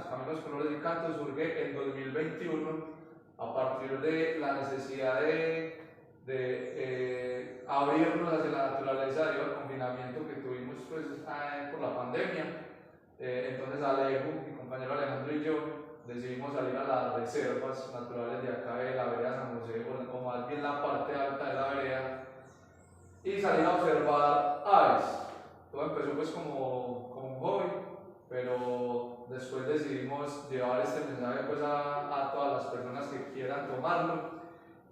Cantos. Caminos, Colores y Cantos surge en 2021 a partir de la necesidad de abrirnos hacia la naturaleza debido al confinamiento que tuvimos pues, por la pandemia. Entonces Alejo, mi compañero Alejandro y yo decidimos salir a las reservas naturales de acá de la vereda San José, o más bien la parte alta de la vereda, y salir a observar aves. Todo empezó pues como un hobby, pero después decidimos llevar este mensaje pues a todas las personas que quieran tomarlo,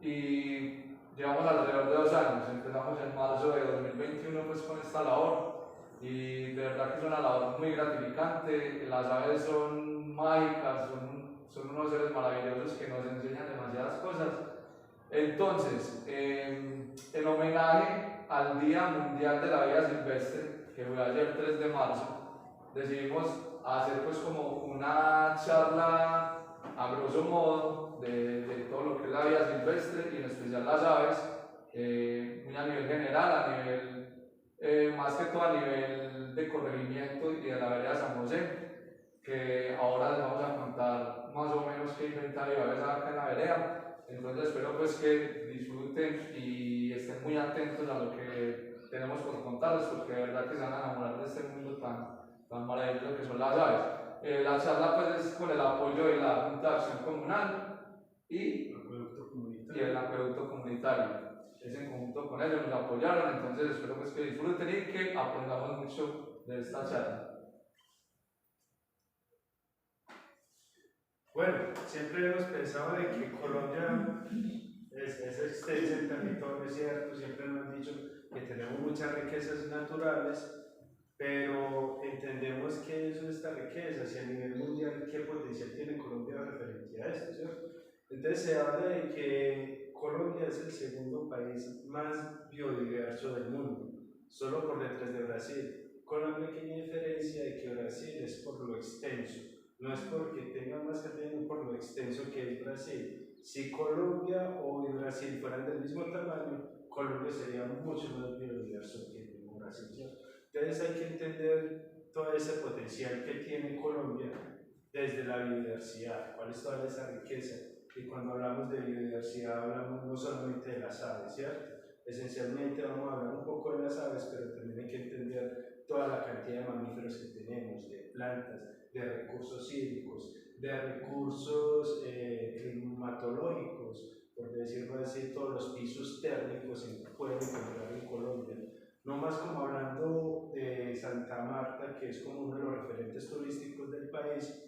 y llevamos alrededor de 2 años. Empezamos en marzo de 2021 pues con esta labor, y de verdad que es una labor muy gratificante. Las aves son mágicas, son unos seres maravillosos que nos enseñan demasiadas cosas. Entonces, en homenaje al Día Mundial de la Vida Silvestre, que fue ayer 3 de marzo, decidimos hacer pues como una charla a grosso modo de todo lo que es la vida silvestre y en especial las aves, muy a nivel general, a nivel, más que todo a nivel de corregimiento y de la vereda San José, que ahora les vamos a contar más o menos qué inventario de aves hay acá en la vereda. Entonces espero pues que disfruten y estén muy atentos a lo que tenemos por contarles, porque de verdad que se van a enamorar de este mundo tan maravilloso que son las aves. La charla pues es con el apoyo de la Junta de Acción Comunal y el acueducto comunitario. Es en conjunto con ellos, nos apoyaron, entonces espero pues que disfruten y que aprendamos mucho de esta charla. Bueno, siempre hemos pensado de que Colombia es extensa en territorio, es cierto, siempre nos han dicho que tenemos muchas riquezas naturales, pero entendemos qué son estas riquezas y a nivel mundial qué potencial tiene Colombia referente a esto, ¿cierto? Entonces se habla de que Colombia es el segundo país más biodiverso del mundo, solo por detrás de Brasil, con la pequeña diferencia de que Brasil es por lo extenso. No es porque tenga más cantidad, sino por lo extenso que es Brasil. Si Colombia o Brasil fueran del mismo tamaño, Colombia sería mucho más biodiverso que Brasil, ¿cierto? Entonces hay que entender todo ese potencial que tiene Colombia desde la biodiversidad, cuál es toda esa riqueza. Y cuando hablamos de biodiversidad hablamos no solamente de las aves, ¿cierto? Esencialmente vamos a hablar un poco de las aves, pero también hay que entender toda la cantidad de mamíferos que tenemos, de plantas, de recursos hídricos, de recursos climatológicos, por decirlo así, todos los pisos térmicos que pueden encontrar en Colombia. No más como hablando de Santa Marta, que es como uno de los referentes turísticos del país,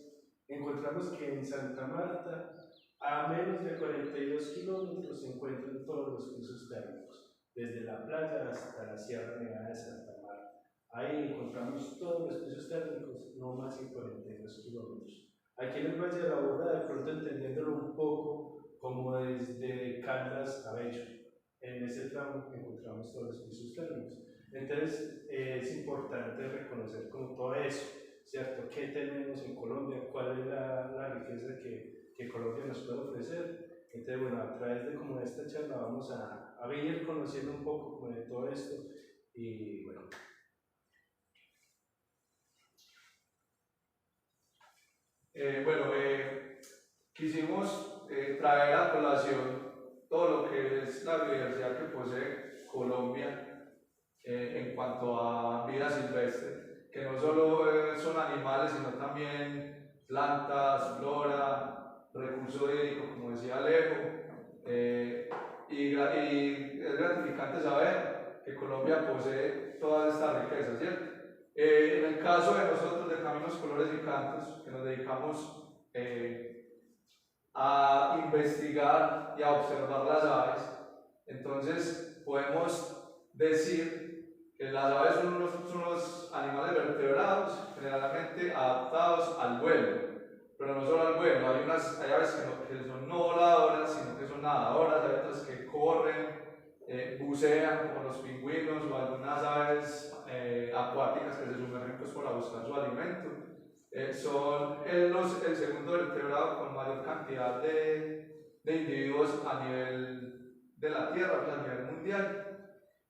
encontramos que en Santa Marta, a menos de 42 kilómetros, se encuentran todos los pisos térmicos, desde la playa hasta la Sierra Nevada de Santa Marta. Ahí encontramos todos los pisos térmicos, no más de 42 kilómetros. Aquí en el Valle de la Borda, de pronto entendiéndolo un poco, como desde Caldas a Bello, en ese tramo encontramos todos los pisos térmicos. Entonces es importante reconocer como todo eso, ¿cierto? ¿Qué tenemos en Colombia? ¿Cuál es la riqueza que Colombia nos puede ofrecer? Entonces, bueno, a través de como esta charla vamos a venir conociendo un poco como de todo esto y bueno. Quisimos traer a colación todo lo que es la biodiversidad que posee Colombia en cuanto a vida silvestre, que no solo son animales, sino también plantas, flora, recursos hídricos, como decía Alejo, y es gratificante saber que Colombia posee todas estas riquezas, ¿cierto? En el caso de nosotros de Caminos, Colores y Cantos, que nos dedicamos a investigar y a observar las aves, entonces podemos decir que las aves son unos animales vertebrados generalmente adaptados al vuelo, pero no solo al vuelo. Hay aves que son no voladoras, sino que son nadadoras, hay otras que corren, bucean como los pingüinos o algunas aves acuáticas que se sumergen pues, para buscar su alimento. Son el segundo vertebrado con mayor cantidad de individuos a nivel de la Tierra, pues a nivel mundial,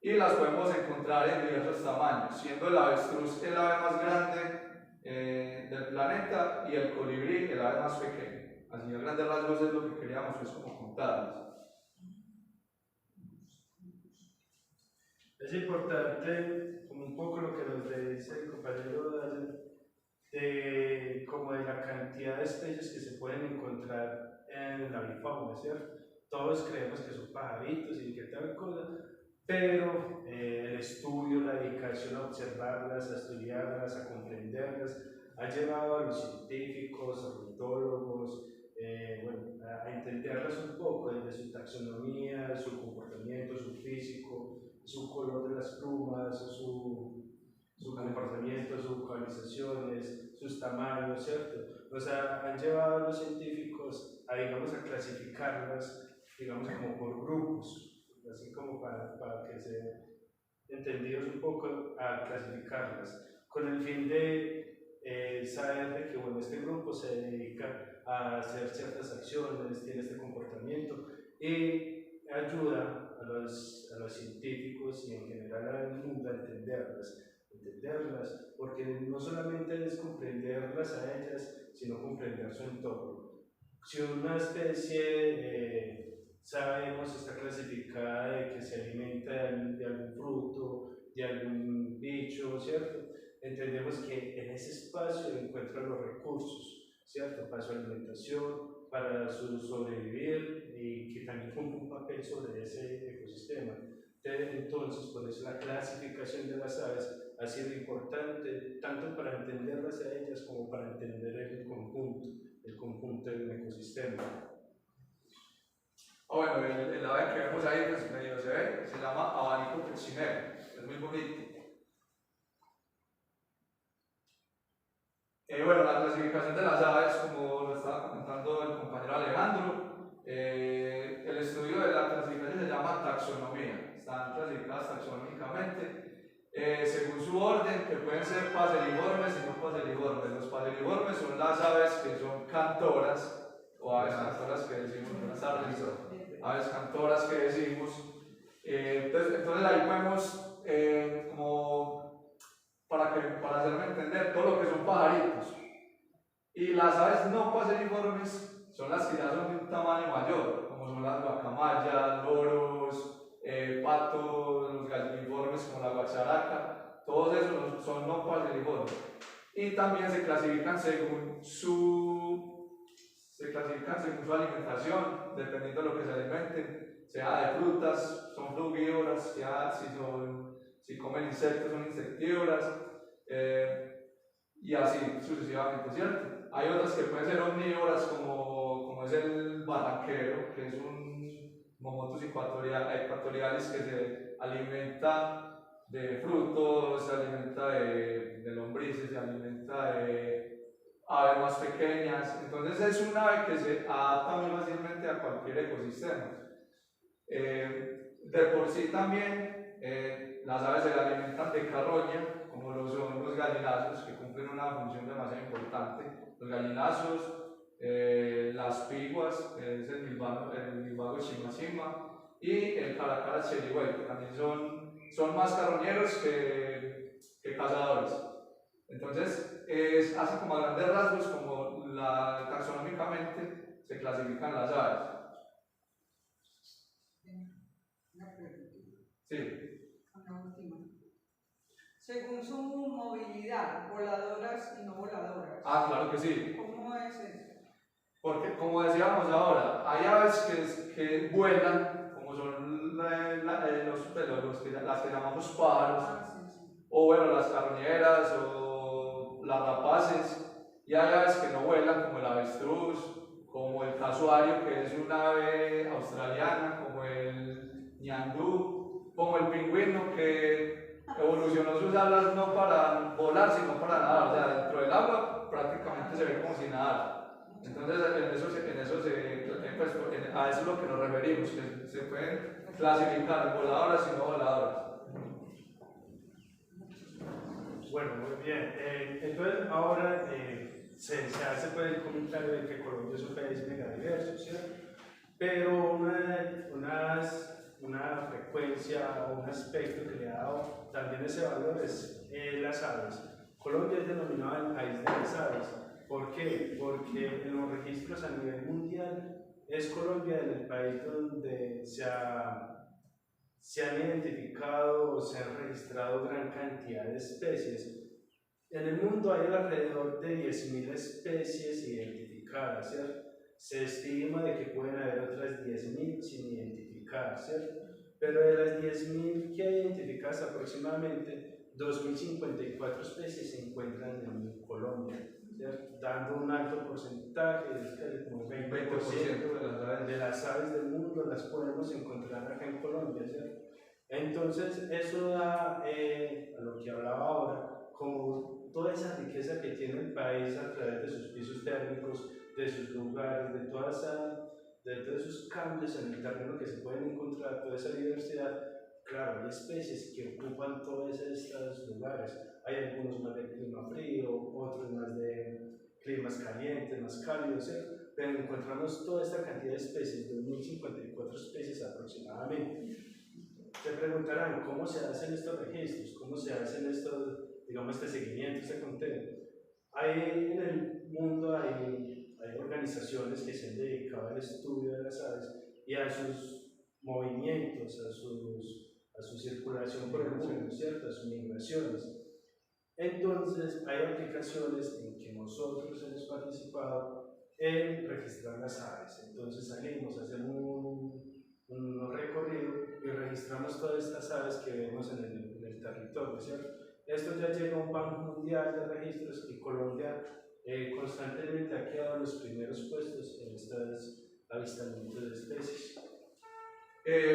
y las podemos encontrar en diversos tamaños, siendo el avestruz el ave más grande del planeta, y el colibrí, el ave más pequeña. Así a grandes rasgos es lo que queríamos pues, como contarles. Es importante, como un poco lo que nos dice el compañero de como de la cantidad de especies que se pueden encontrar en la bifauna, ¿cierto? Todos creemos que son pajaritos y que tal cosa, pero el estudio, la dedicación a observarlas, a estudiarlas, a comprenderlas, ha llevado a los científicos, a ornitólogos, a entenderlas un poco desde su taxonomía, su comportamiento, su físico, su color de las plumas, su comportamiento, sus vocalizaciones, sus tamaños, ¿cierto? O sea, han llevado a los científicos a, digamos, a clasificarlas, digamos, como por grupos, así como para que se entendidos un poco a clasificarlas, con el fin de saber de que, bueno, este grupo se dedica a hacer ciertas acciones, tiene este comportamiento y ayuda a los científicos y en general al mundo a entenderlas, porque no solamente es comprenderlas a ellas, sino comprender su entorno. Si una especie, sabemos, está clasificada de que se alimenta de algún fruto, de algún bicho, ¿cierto? Entendemos que en ese espacio encuentra los recursos, ¿cierto? Para su alimentación, para su sobrevivir y que también cumple un papel sobre ese ecosistema. Entonces, por eso la clasificación de las aves ha sido importante tanto para entenderlas a ellas como para entender el conjunto del ecosistema. Bueno, el ave que vemos ahí, pues medio se ve, se llama abanico cochinero, es muy bonito. Bueno, la clasificación de las aves, como lo estaba comentando el compañero Alejandro, el estudio de la clasificación se llama taxonomía, están clasificadas taxonómicamente según su orden, que pueden ser paseriformes y no paseriformes. Los paseriformes son las aves que son cantoras, o aves cantoras que decimos, buenas tardes, aves cantoras que decimos. Entonces ahí podemos, como para hacerme entender, todo lo que son pajaritos. Y las aves no paseriformes son las que ya son de un tamaño mayor, como son las guacamayas, loros, patos, los galliniformes como la guacharaca, todos esos son no paseriformes. Y también se clasifican según su alimentación, dependiendo de lo que se alimenten, sea de frutas, son frugívoras, sea si comen insectos, son insectívoras, y así sucesivamente, ¿cierto? Hay otras que pueden ser omnívoras, como es el barranquero, que es un Momotus equatorialis que se alimenta de frutos, se alimenta de lombrices, se alimenta de aves más pequeñas. Entonces es un ave que se adapta muy fácilmente a cualquier ecosistema. De por sí también las aves se alimentan de carroña, como lo son los gallinazos, que cumplen una función demasiado importante. Los gallinazos, las piguas, que es el milvago chimachima, y el caracara cherigüey, que también son más carroñeros que cazadores. Entonces, es así como a grandes rasgos como taxonómicamente se clasifican las aves. Una pregunta. Sí. Una última. Según su movilidad, voladoras y no voladoras. Ah, claro que sí. ¿Cómo es eso? Porque, como decíamos ahora, hay aves que vuelan, como son las que llamamos pájaros, o bueno, las carroñeras o las rapaces, y hay aves que no vuelan, como el avestruz, como el casuario, que es una ave australiana, como el ñandú, como el pingüino, que evolucionó sus alas no para volar, sino para nadar, o sea, dentro del agua prácticamente se ve como si nadara. Entonces, a eso es lo que nos referimos, que se pueden clasificar en voladoras y no voladoras. Bueno, muy bien. Entonces, ahora se hace pues, el comentario de que Colombia es un país mega diverso, ¿cierto? Pero una frecuencia o un aspecto que le ha dado también ese valor es las aves. Colombia es denominado el país de las aves. ¿Por qué? Porque en los registros a nivel mundial es Colombia el país donde se han identificado o se han registrado gran cantidad de especies. En el mundo hay alrededor de 10.000 especies identificadas, ¿cierto? Se estima de que pueden haber otras 10.000 sin identificar, ¿cierto? Pero de las 10.000 que hay identificadas, aproximadamente 2.054 especies se encuentran en Colombia, ¿cierto? Dando un alto porcentaje, es casi como el 20% de las aves del mundo las podemos encontrar acá en Colombia, ¿cierto? Entonces, eso da a lo que hablaba ahora, como toda esa riqueza que tiene el país a través de sus pisos térmicos, de sus lugares, de todos esos cambios en el terreno que se pueden encontrar, toda esa diversidad. Claro, hay especies que ocupan todos estos lugares. Hay algunos más de clima frío, otros más de climas calientes, más cálidos, ¿cierto? Pero encontramos toda esta cantidad de especies, 2.054 especies aproximadamente. Se preguntarán cómo se hacen estos registros, cómo se hacen estos, digamos, este seguimiento, este conteo. En el mundo hay organizaciones que se han dedicado al estudio de las aves y a sus movimientos, a su circulación por el mundo, ¿cierto? A sus migraciones. Entonces, hay aplicaciones en que nosotros hemos participado en registrar las aves. Entonces, salimos, hacemos un recorrido y registramos todas estas aves que vemos en el territorio, ¿cierto? Esto ya llega a un banco mundial de registros y Colombia constantemente ha quedado en los primeros puestos en estos avistamientos de especies.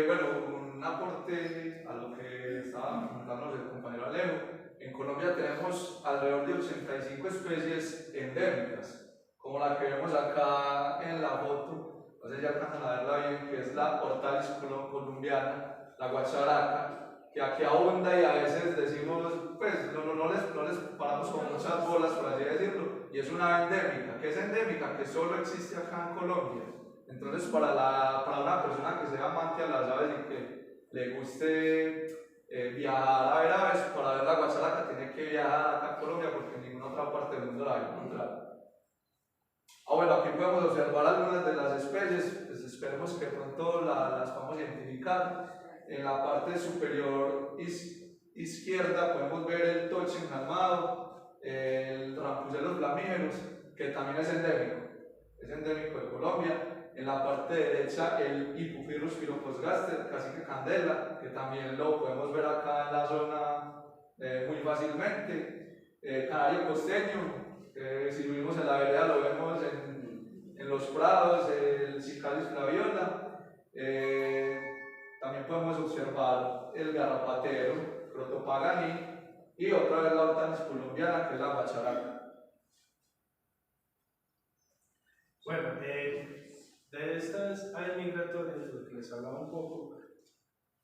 Bueno, un aporte a lo que estaba comentándonos el compañero Alejo. En Colombia tenemos alrededor de 85 especies endémicas, como la que vemos acá en la foto, no sé si alcanzan a verla bien, que es la Hortalis colombiana, la guacharaca, que aquí abunda y a veces decimos, pues no les paramos con muchas bolas, por así decirlo, y es una ave endémica. ¿Qué es endémica? Que solo existe acá en Colombia. Entonces, para una persona que sea amante a las aves y que le guste viajar a ver aves, para ver la guacharaca tiene que viajar acá a Colombia porque en ninguna otra parte del mundo la va a encontrar. Bueno, aquí podemos observar algunas de las especies, pues esperemos que pronto las podamos identificar. En la parte superior izquierda podemos ver el toche enjalmado, el rampucelos flamígeros, que también es endémico de Colombia. En la parte derecha el Hippopyrrhus pyrrhopsgaster, cacique candela, que también lo podemos ver acá en la zona muy fácilmente. Canario costeño, si subimos en la vereda lo vemos en los prados, el Cicalis flaviola. También podemos observar el garrapatero, Crotopaganí, y otra vez la Hortalis colombiana, que es la guacharaca. Bueno, de estas aves migratorias, lo que les hablaba un poco,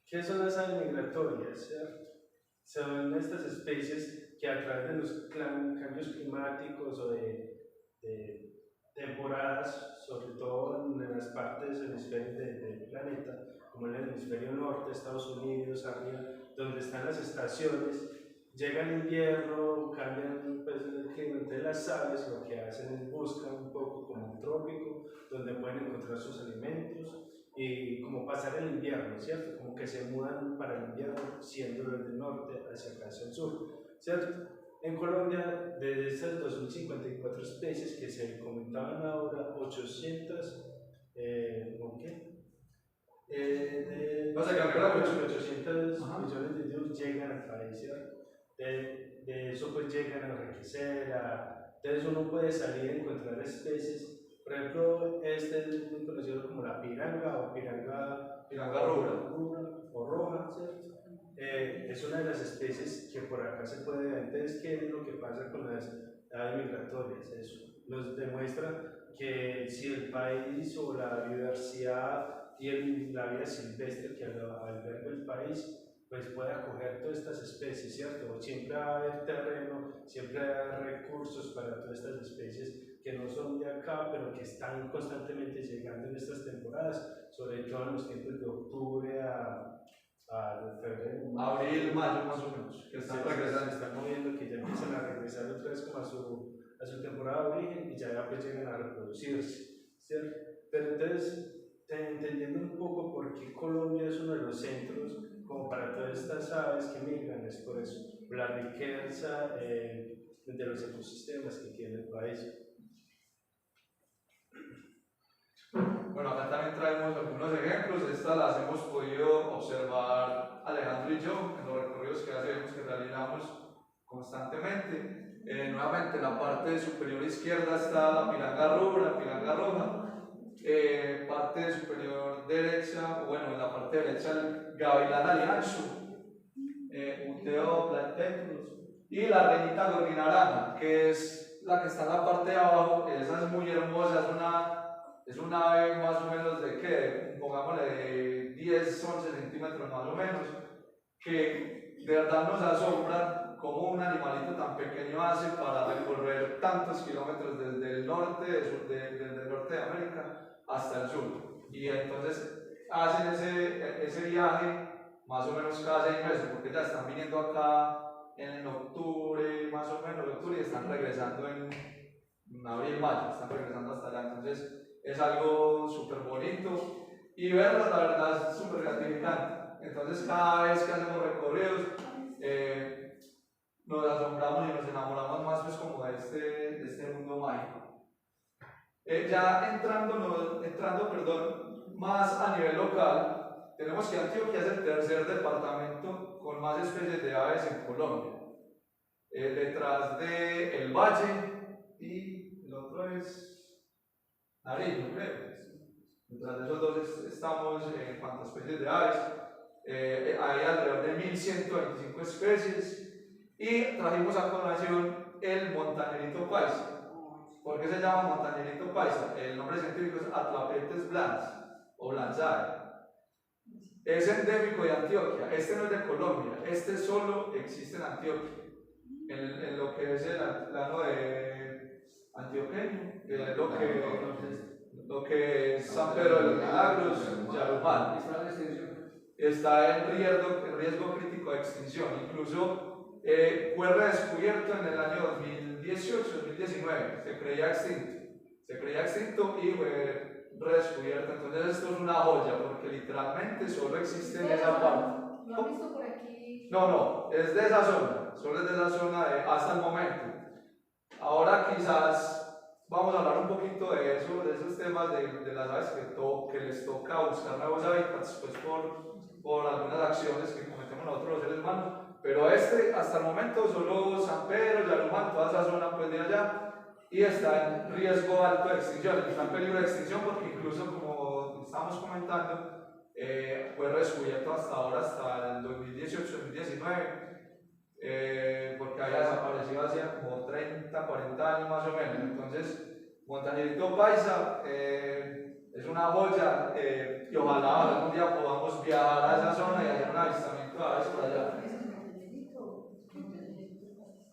¿qué son las aves migratorias? ¿Cierto? Son estas especies que a través de los cambios climáticos o de temporadas, sobre todo en las partes hemisferios del planeta, como en el hemisferio norte, Estados Unidos, arriba, donde están las estaciones, llega el invierno, cambian pues, el clima. Entonces las aves lo que hacen es buscar un poco como un trópico, donde pueden encontrar sus alimentos y como pasar el invierno, ¿cierto? Como que se mudan para el invierno, siendo desde el norte hacia el sur, ¿cierto? En Colombia, de esas 2.054 especies que se comentaban ahora, 800, ¿no qué? No sé, creo que 800 millones de individuos llegan al país, ¿cierto? De eso pues llegan a enriquecer, entonces uno puede salir a encontrar especies, por ejemplo, este es muy conocido como la piranga o piranga rubra o roja, ¿cierto? Es una de las especies que por acá se puede ver. Entonces, ¿qué es lo que pasa con las aves migratorias? Eso nos demuestra que si el país o la biodiversidad y la vida silvestre que alberga el país pues puede acoger todas estas especies, ¿cierto? Siempre va a haber terreno, siempre va a haber recursos para todas estas especies que no son de acá, pero que están constantemente llegando en estas temporadas, sobre todo en los tiempos de octubre a febrero, abril, mayo más o menos, que están se regresando. están moviendo, que ya empiezan a regresar otra vez como a su temporada de origen y ya pues llegan a reproducirse, ¿cierto? Pero entonces, entendiendo un poco por qué Colombia es uno de los centros como para todas estas aves que migran, es por eso, la riqueza de los ecosistemas que tiene el país. Bueno, acá también traemos algunos ejemplos. Estas las hemos podido observar Alejandro y yo en los recorridos que hacemos, que realizamos constantemente. Nuevamente en la parte superior izquierda está la pilanga roja. Parte superior derecha, bueno, en la parte derecha el gavilán alianzo, Uteo planteculus, y la reinita gorginarana, que es la que está en la parte de abajo. Esa es muy hermosa, es una ave más o menos de que, pongámosle, de 10-11 centímetros más o menos, que de verdad nos asombra cómo un animalito tan pequeño hace para recorrer tantos kilómetros desde el norte, desde el norte de América hasta el sur. Y entonces hacen ese viaje más o menos cada 6 meses, porque ya están viniendo acá en octubre, más o menos octubre, y están regresando en abril, mayo, están regresando hasta allá. Entonces es algo súper bonito y verlo, la verdad, es súper gratificante. Entonces cada vez que hacemos recorridos nos asombramos y nos enamoramos más pues como de este mundo mágico. Ya entrando más a nivel local, tenemos que Antioquia es el tercer departamento con más especies de aves en Colombia, detrás de El Valle y el otro es Nariño, creo. Detrás de esos dos estamos en cuanto a especies de aves. Hay alrededor de 1125 especies y trajimos a colación el montañerito paisa. ¿Por qué se llama montañerito paisa? El nombre científico es Atlapetes blans o blanzae. Es endémico de Antioquia. Este no es de Colombia, este solo existe en Antioquia, en lo que es el plano de antioqueño, que es lo que es San Pedro de los Milagros, Yarumal. Está en riesgo crítico de extinción. Incluso fue redescubierto en el año 2018-2019. Se creía extinto y fue redescubierto. Entonces esto es una joya porque literalmente solo existe en esa parte. ¿Lo han visto por aquí? No, es de esa zona, solo es de esa zona hasta el momento. Ahora quizás vamos a hablar un poquito de eso, de esos temas de las aves que les toca buscar nuevos hábitats, pues por algunas acciones que cometemos nosotros los seres humanos. Pero hasta el momento, solo San Pedro, Yarumal, toda esa zona pues de allá, y está en riesgo alto de extinción, está en peligro de extinción porque incluso, como estábamos comentando, fue redescubierto hasta ahora, hasta el 2018-2019. Porque había desaparecido hacía como 30, 40 años más o menos. Entonces, Montañerito Paisa es una joya y ojalá algún día podamos viajar a esa zona y hacer un avistamiento de aves por allá.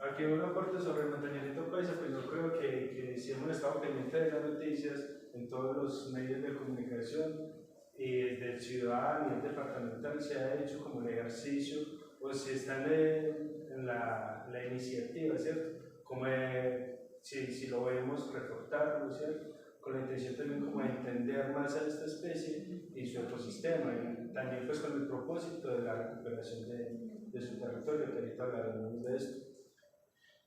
Aquí un aporte sobre el montañerito paisa, pues yo creo que si hemos estado pendientes de las noticias en todos los medios de comunicación y desde el ciudad y el departamental se ha hecho como el ejercicio, o si están en la iniciativa, ¿cierto? Como si lo vemos reportarlo, ¿cierto? Con la intención también como de entender más a esta especie y su ecosistema, y también pues con el propósito de la recuperación de su territorio, que ahorita hablaremos de esto.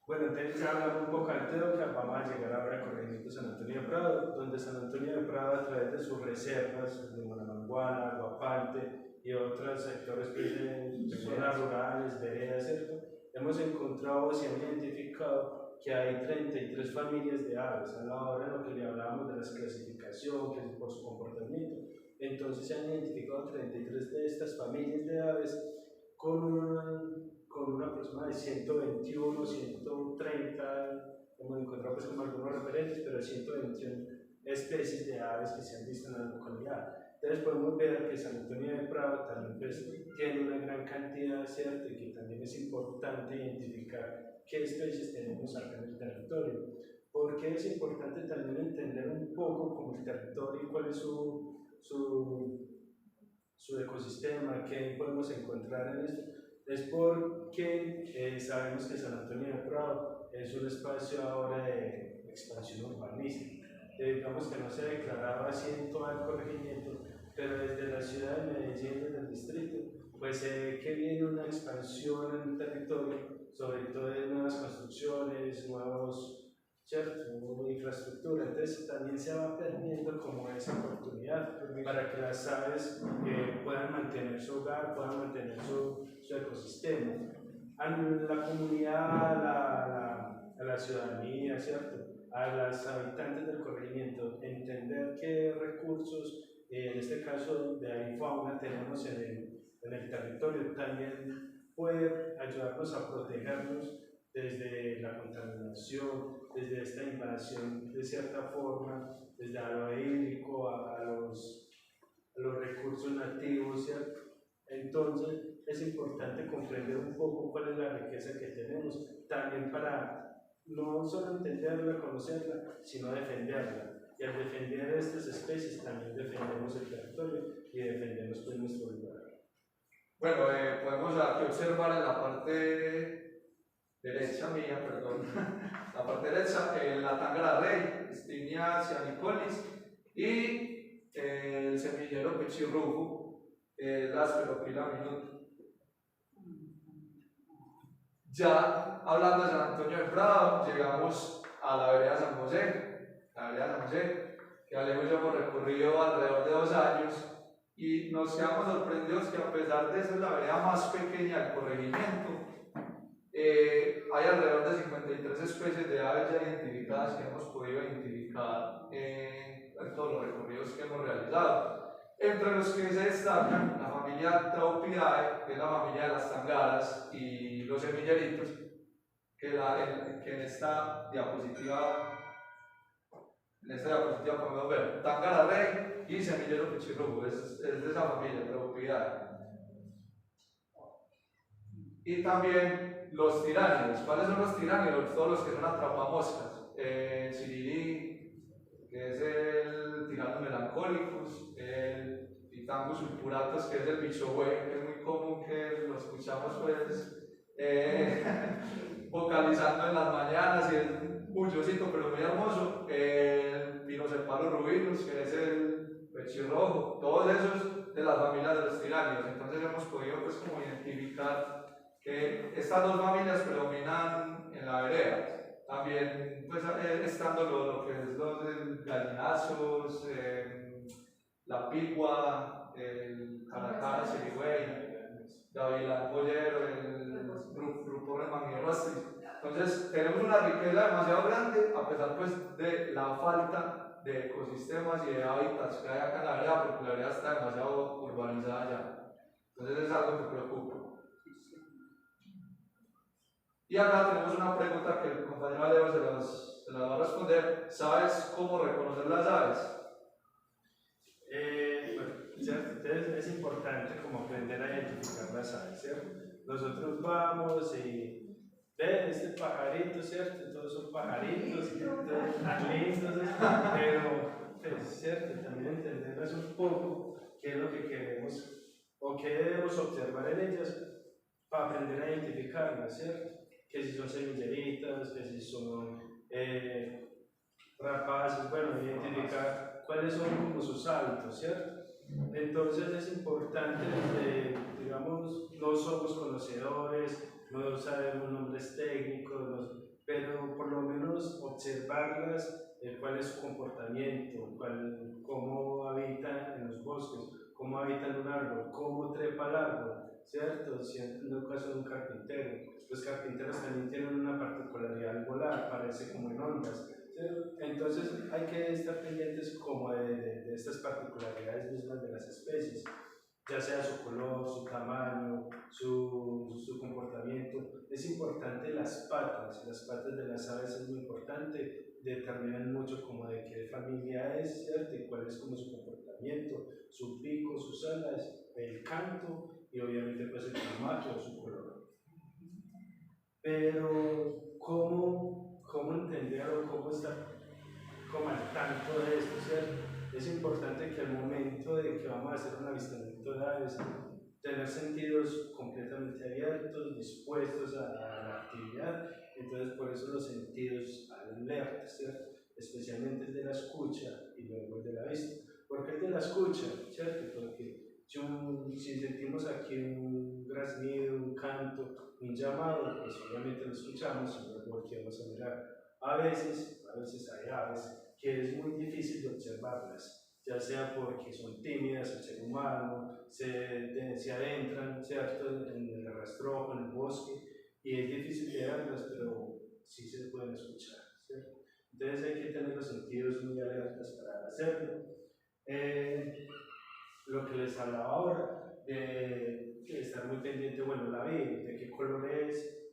Bueno, entonces ya hablamos un poco de Antioquia, vamos a llegar ahora al corregimiento San Antonio de Prado, donde San Antonio de Prado, a través de sus reservas de Monamanguana, Guapante y otros sectores de zonas rurales, veredas, ¿cierto? Hemos encontrado, se han identificado que hay 33 familias de aves, a la hora de lo que le hablábamos de las clasificaciones por su comportamiento. Entonces se han identificado 33 de estas familias de aves con una aproximada de 121, 130, hemos encontrado pues como algunos referentes, pero 121 especies de aves que se han visto en la localidad. Entonces podemos ver que San Antonio de Prado también pues, tiene una gran cantidad, ¿cierto? Y que también es importante identificar qué especies tenemos acá en el territorio. Porque es importante también entender un poco como el territorio y cuál es su ecosistema, qué podemos encontrar en esto, es porque sabemos que San Antonio de Prado es un espacio ahora de expansión urbanística. Digamos que no se declaraba así en todo el corregimiento, pero desde la ciudad de Medellín, desde el distrito, pues se ve que viene una expansión en el territorio, sobre todo de nuevas construcciones, nueva infraestructura. Entonces también se va perdiendo como esa oportunidad para que las aves puedan mantener su hogar, puedan mantener su ecosistema. A la comunidad, a la ciudadanía, ¿cierto? A los habitantes del corregimiento, entender qué recursos, en este caso de avifauna, tenemos en el territorio, también puede ayudarnos a protegernos desde la contaminación, desde esta invasión de cierta forma, desde lo hídrico a los recursos nativos, ¿cierto? Entonces es importante comprender un poco cuál es la riqueza que tenemos, también para no solo entenderla, conocerla, sino defenderla. Y al defender estas especies también defendemos el territorio y defendemos pues nuestro lugar. Bueno, podemos aquí observar en la parte derecha mía, perdón, la parte derecha, la Tángara Rey, Stinia cianicolis y el semillero Pechirrufo, la Asperophylla minuta. Ya hablando de San Antonio de Prado, llegamos a la vereda San José, que Alejo y yo hemos recorrido alrededor de 2 años y nos quedamos sorprendidos que a pesar de ser la vereda más pequeña del corregimiento, hay alrededor de 53 especies de aves ya identificadas que hemos podido identificar en todos los recorridos que hemos realizado. Entre los que se destacan la familia Traupidae, que es la familia de las tangaras, y los semilleritos, que en esta diapositiva podemos ver Tángara Rey y semillero Pechirrufo, es de esa familia Traupidae. Y también los tiránidos. ¿Cuáles son los tiránidos? Todos los que son atrapamoscas. Sirirí, que es el Tyrannus melancolicus, el Pitangus sulfuratus, que es el bicho güey, que es muy común que lo escuchamos pues vocalizando en las mañanas y es un chocito pero muy hermoso. El Pinocephalus rubinus, que es el pechirrojo, todos esos de las familias de los tiránidos. Entonces hemos podido pues como identificar que estas 2 familias predominan en la vereda. También pues, estando lo que es los gallinazos, la pigua, el caracara, sirigüey, gavilán pollero, el grupo de manguerrastris. Entonces tenemos una riqueza demasiado grande a pesar pues de la falta de ecosistemas y de hábitats que hay acá en la vereda, porque la vereda está demasiado urbanizada ya. Entonces es algo que preocupa. Y acá tenemos una pregunta que el compañero Alejo se las va a responder. ¿Sabes cómo reconocer las aves? Entonces es importante como aprender a identificar las aves, ¿cierto? Nosotros vamos y ven este pajarito, ¿cierto? Todos son pajaritos, lindos, pero pues, ¿cierto? También entenderlas un poco qué es lo que queremos o qué debemos observar en ellas para aprender a identificarlas, ¿cierto? Que si son semilleritas, que si son rapaces, bueno, identificar cuáles son como sus hábitos, ¿cierto? Entonces es importante, digamos, no somos conocedores, no sabemos nombres técnicos, pero por lo menos observarlas, cuál es su comportamiento, cómo habitan en los bosques, cómo habitan un árbol, cómo trepa el árbol, ¿cierto? Si en el caso de un carpintero, los carpinteros también tienen una particularidad al volar, parece como en ondas. Entonces hay que estar pendientes como de estas particularidades mismas de las especies, ya sea su color, su tamaño, su comportamiento. Es importante las patas de las aves es muy importante, determinan mucho como de qué familia es, ¿cierto? Y cuál es como su comportamiento, su pico, sus alas, el canto y obviamente pues el plumaje o su color. Pero ¿cómo entender o cómo estar como al tanto de esto, ¿cierto? es importante que al momento de que vamos a hacer un avistamiento de aves, tener sentidos completamente abiertos, dispuestos a la actividad. Entonces, por eso los sentidos alertas, ¿cierto? Especialmente el de la escucha y luego el de la vista. ¿Por qué el de la escucha? ¿Cierto? Porque si sentimos aquí un graznido, un canto, un llamado, pues obviamente lo escuchamos y luego volteamos a mirar. A veces hay aves que es muy difícil de observarlas, ya sea porque son tímidas, el ser humano, se adentran, ¿cierto?, en el rastrojo, en el bosque, y es difícil de verlas, pero sí se pueden escuchar, ¿cierto? Entonces hay que tener los sentidos muy alertas para hacerlo. Lo que les hablaba ahora, de estar muy pendiente, bueno, la vi, de qué color es,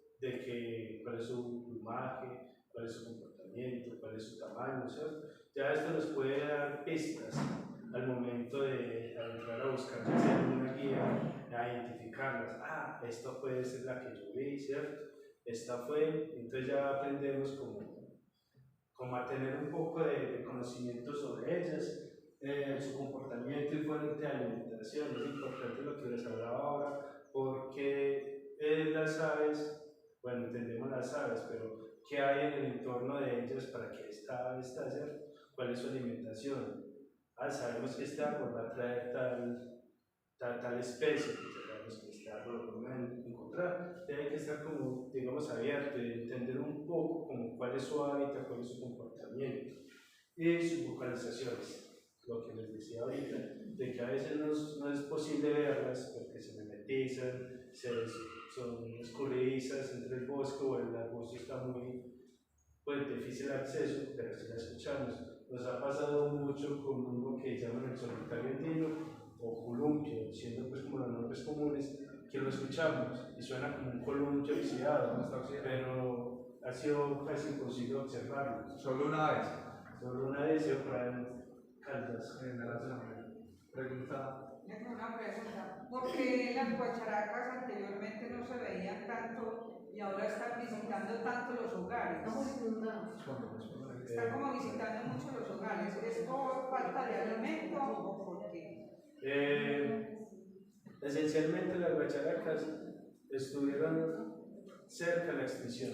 cuál es su plumaje, cuál es su comportamiento, cuál es su tamaño, ¿cierto? Ya esto nos puede dar pistas al momento de entrar a buscar, ya sea una guía, a identificarlas. Ah, esta puede ser la que yo vi, ¿cierto? Esta fue, entonces ya aprendemos como a tener un poco de conocimiento sobre ellas, su comportamiento y fuente de alimentación. Es importante lo que les hablaba ahora, porque las aves, bueno, entendemos las aves, pero ¿qué hay en el entorno de ellas para que esta ave esté, ¿cierto? ¿Cuál es su alimentación? Ah, sabemos que este árbol va a traer tal especie, que sabemos que este árbol lo podemos encontrar. Tiene que estar como, digamos, abierto y entender un poco como cuál es su hábitat, cuál es su comportamiento y sus vocalizaciones. Lo que les decía ahorita, de que a veces no es posible verlas porque se mimetizan, son escurridizas entre el bosque o el arbusto está muy difícil acceso, pero si la escuchamos. Nos ha pasado mucho con uno que llaman el solitario andino o columpio, siendo pues como los nombres comunes, que lo escuchamos y suena como un columpio oxidado, pero ha sido casi imposible observarlo. Solo una vez. Solo una vez yo por ahí en Caldas. Pregunta. Una pregunta. ¿Por qué las guacharacas anteriormente no se veían tanto y ahora están visitando tanto los hogares? Estamos inundados. Están como visitando mucho los hogares. ¿Es por falta de alimento o por qué? Esencialmente las guacharacas estuvieron cerca de la extinción.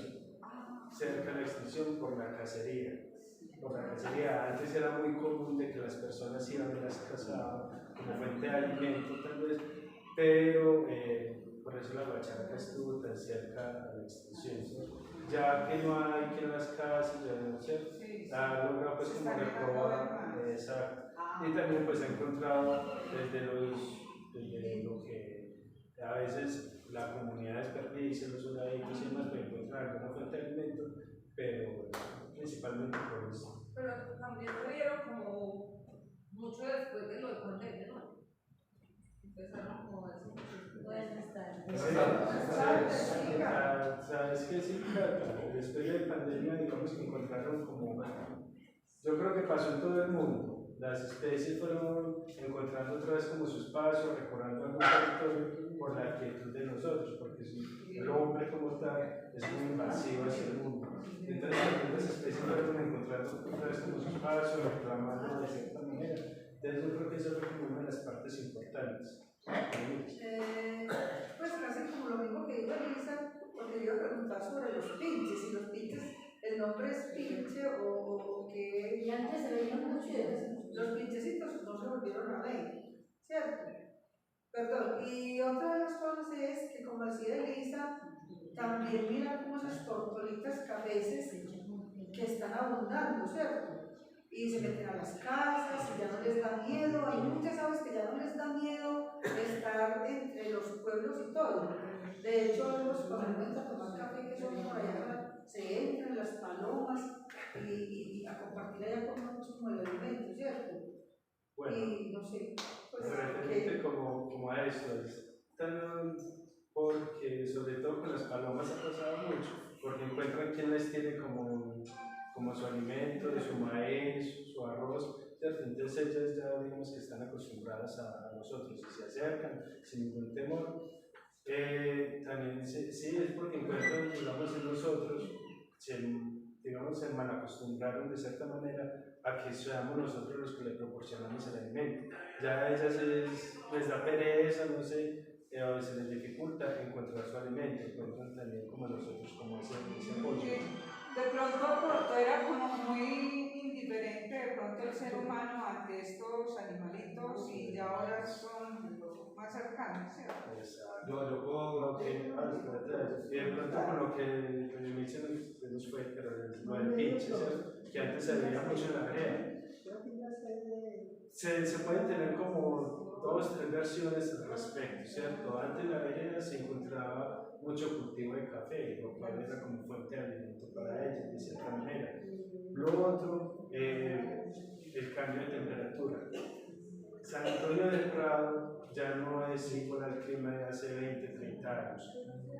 Cerca de la extinción por la cacería. Antes era muy común de que las personas iban y las cazaban como fuente de alimento tal vez, pero por eso la guacharaca estuvo tan cerca de la extinción, ¿sí? Ya que no hay quien las case, ya no sé, ha logrado pues como reprobar, y también pues ha encontrado desde lo que a veces la comunidad desperdicia, los soldaditos y demás, puede encontrar alguna fuente de alimento, pero principalmente por eso. Pero también se vieron como mucho después de lo de pandemia, ¿no? Empezaron como a decir, pueden estar. ¿Sabes qué sí? Después de la pandemia, digamos que encontraron como, yo creo que pasó en todo el mundo. Las especies fueron encontrando otra vez como su espacio, recorriendo algún territorio por la quietud de nosotros, porque el hombre como tal es muy invasivo hacia el mundo. Entonces las especies fueron encontrando otra vez como su espacio, reclamando de cierta manera. Entonces yo creo que eso es como una de las partes importantes. Pues casi como lo mismo que dijo Elisa, porque yo iba a preguntar sobre los pinches, y los pinches, el nombre es pinche o que... Y antes se veían mucho y ahora se los pinchecitos no se volvieron a ver, ¿cierto? Perdón, y otra de las cosas es que, como decía Elisa, también mira como esas tortolitas cafeces que están abundando, ¿cierto? Y se meten a las casas y ya no les da miedo. Hay muchas aves que ya no les da miedo estar entre los pueblos y todo. De hecho, los cuando entran a tomar café, que son por allá, se entran las palomas y a compartir allá con muchos como el alimento, ¿cierto? Bueno, y no sé, pues referente como a esto, es también porque sobre todo con las palomas ha pasado mucho, porque encuentran quien les tiene como su alimento, de su maíz, su arroz, ¿cierto? Entonces ellas ya digamos que están acostumbradas a nosotros y se acercan sin ningún temor. También sí es porque encuentran, digamos, en nosotros, se malacostumbraron de cierta manera a que seamos nosotros los que le proporcionamos el alimento. Ya a ellas les da pereza, no sé, a veces les dificulta encontrar su alimento, encuentran también como nosotros, como ese apoyo. De pronto era como muy indiferente de pronto el ser humano ante estos animalitos y ya ahora son más cercanos, ¿cierto? Yo puedo. Y de pronto con lo que Emil se nos fue, pero lo del pinche, ¿cierto? Que antes se veía mucho en la vereda. Se pueden tener como 2-3 versiones al respecto, ¿cierto? Antes en la vereda se encontraba mucho cultivo de café, lo cual era como fuente de alimento para ellos, de cierta manera. Lo otro, el cambio de temperatura. San Antonio del Prado ya no es igual al clima de hace 20-30 años.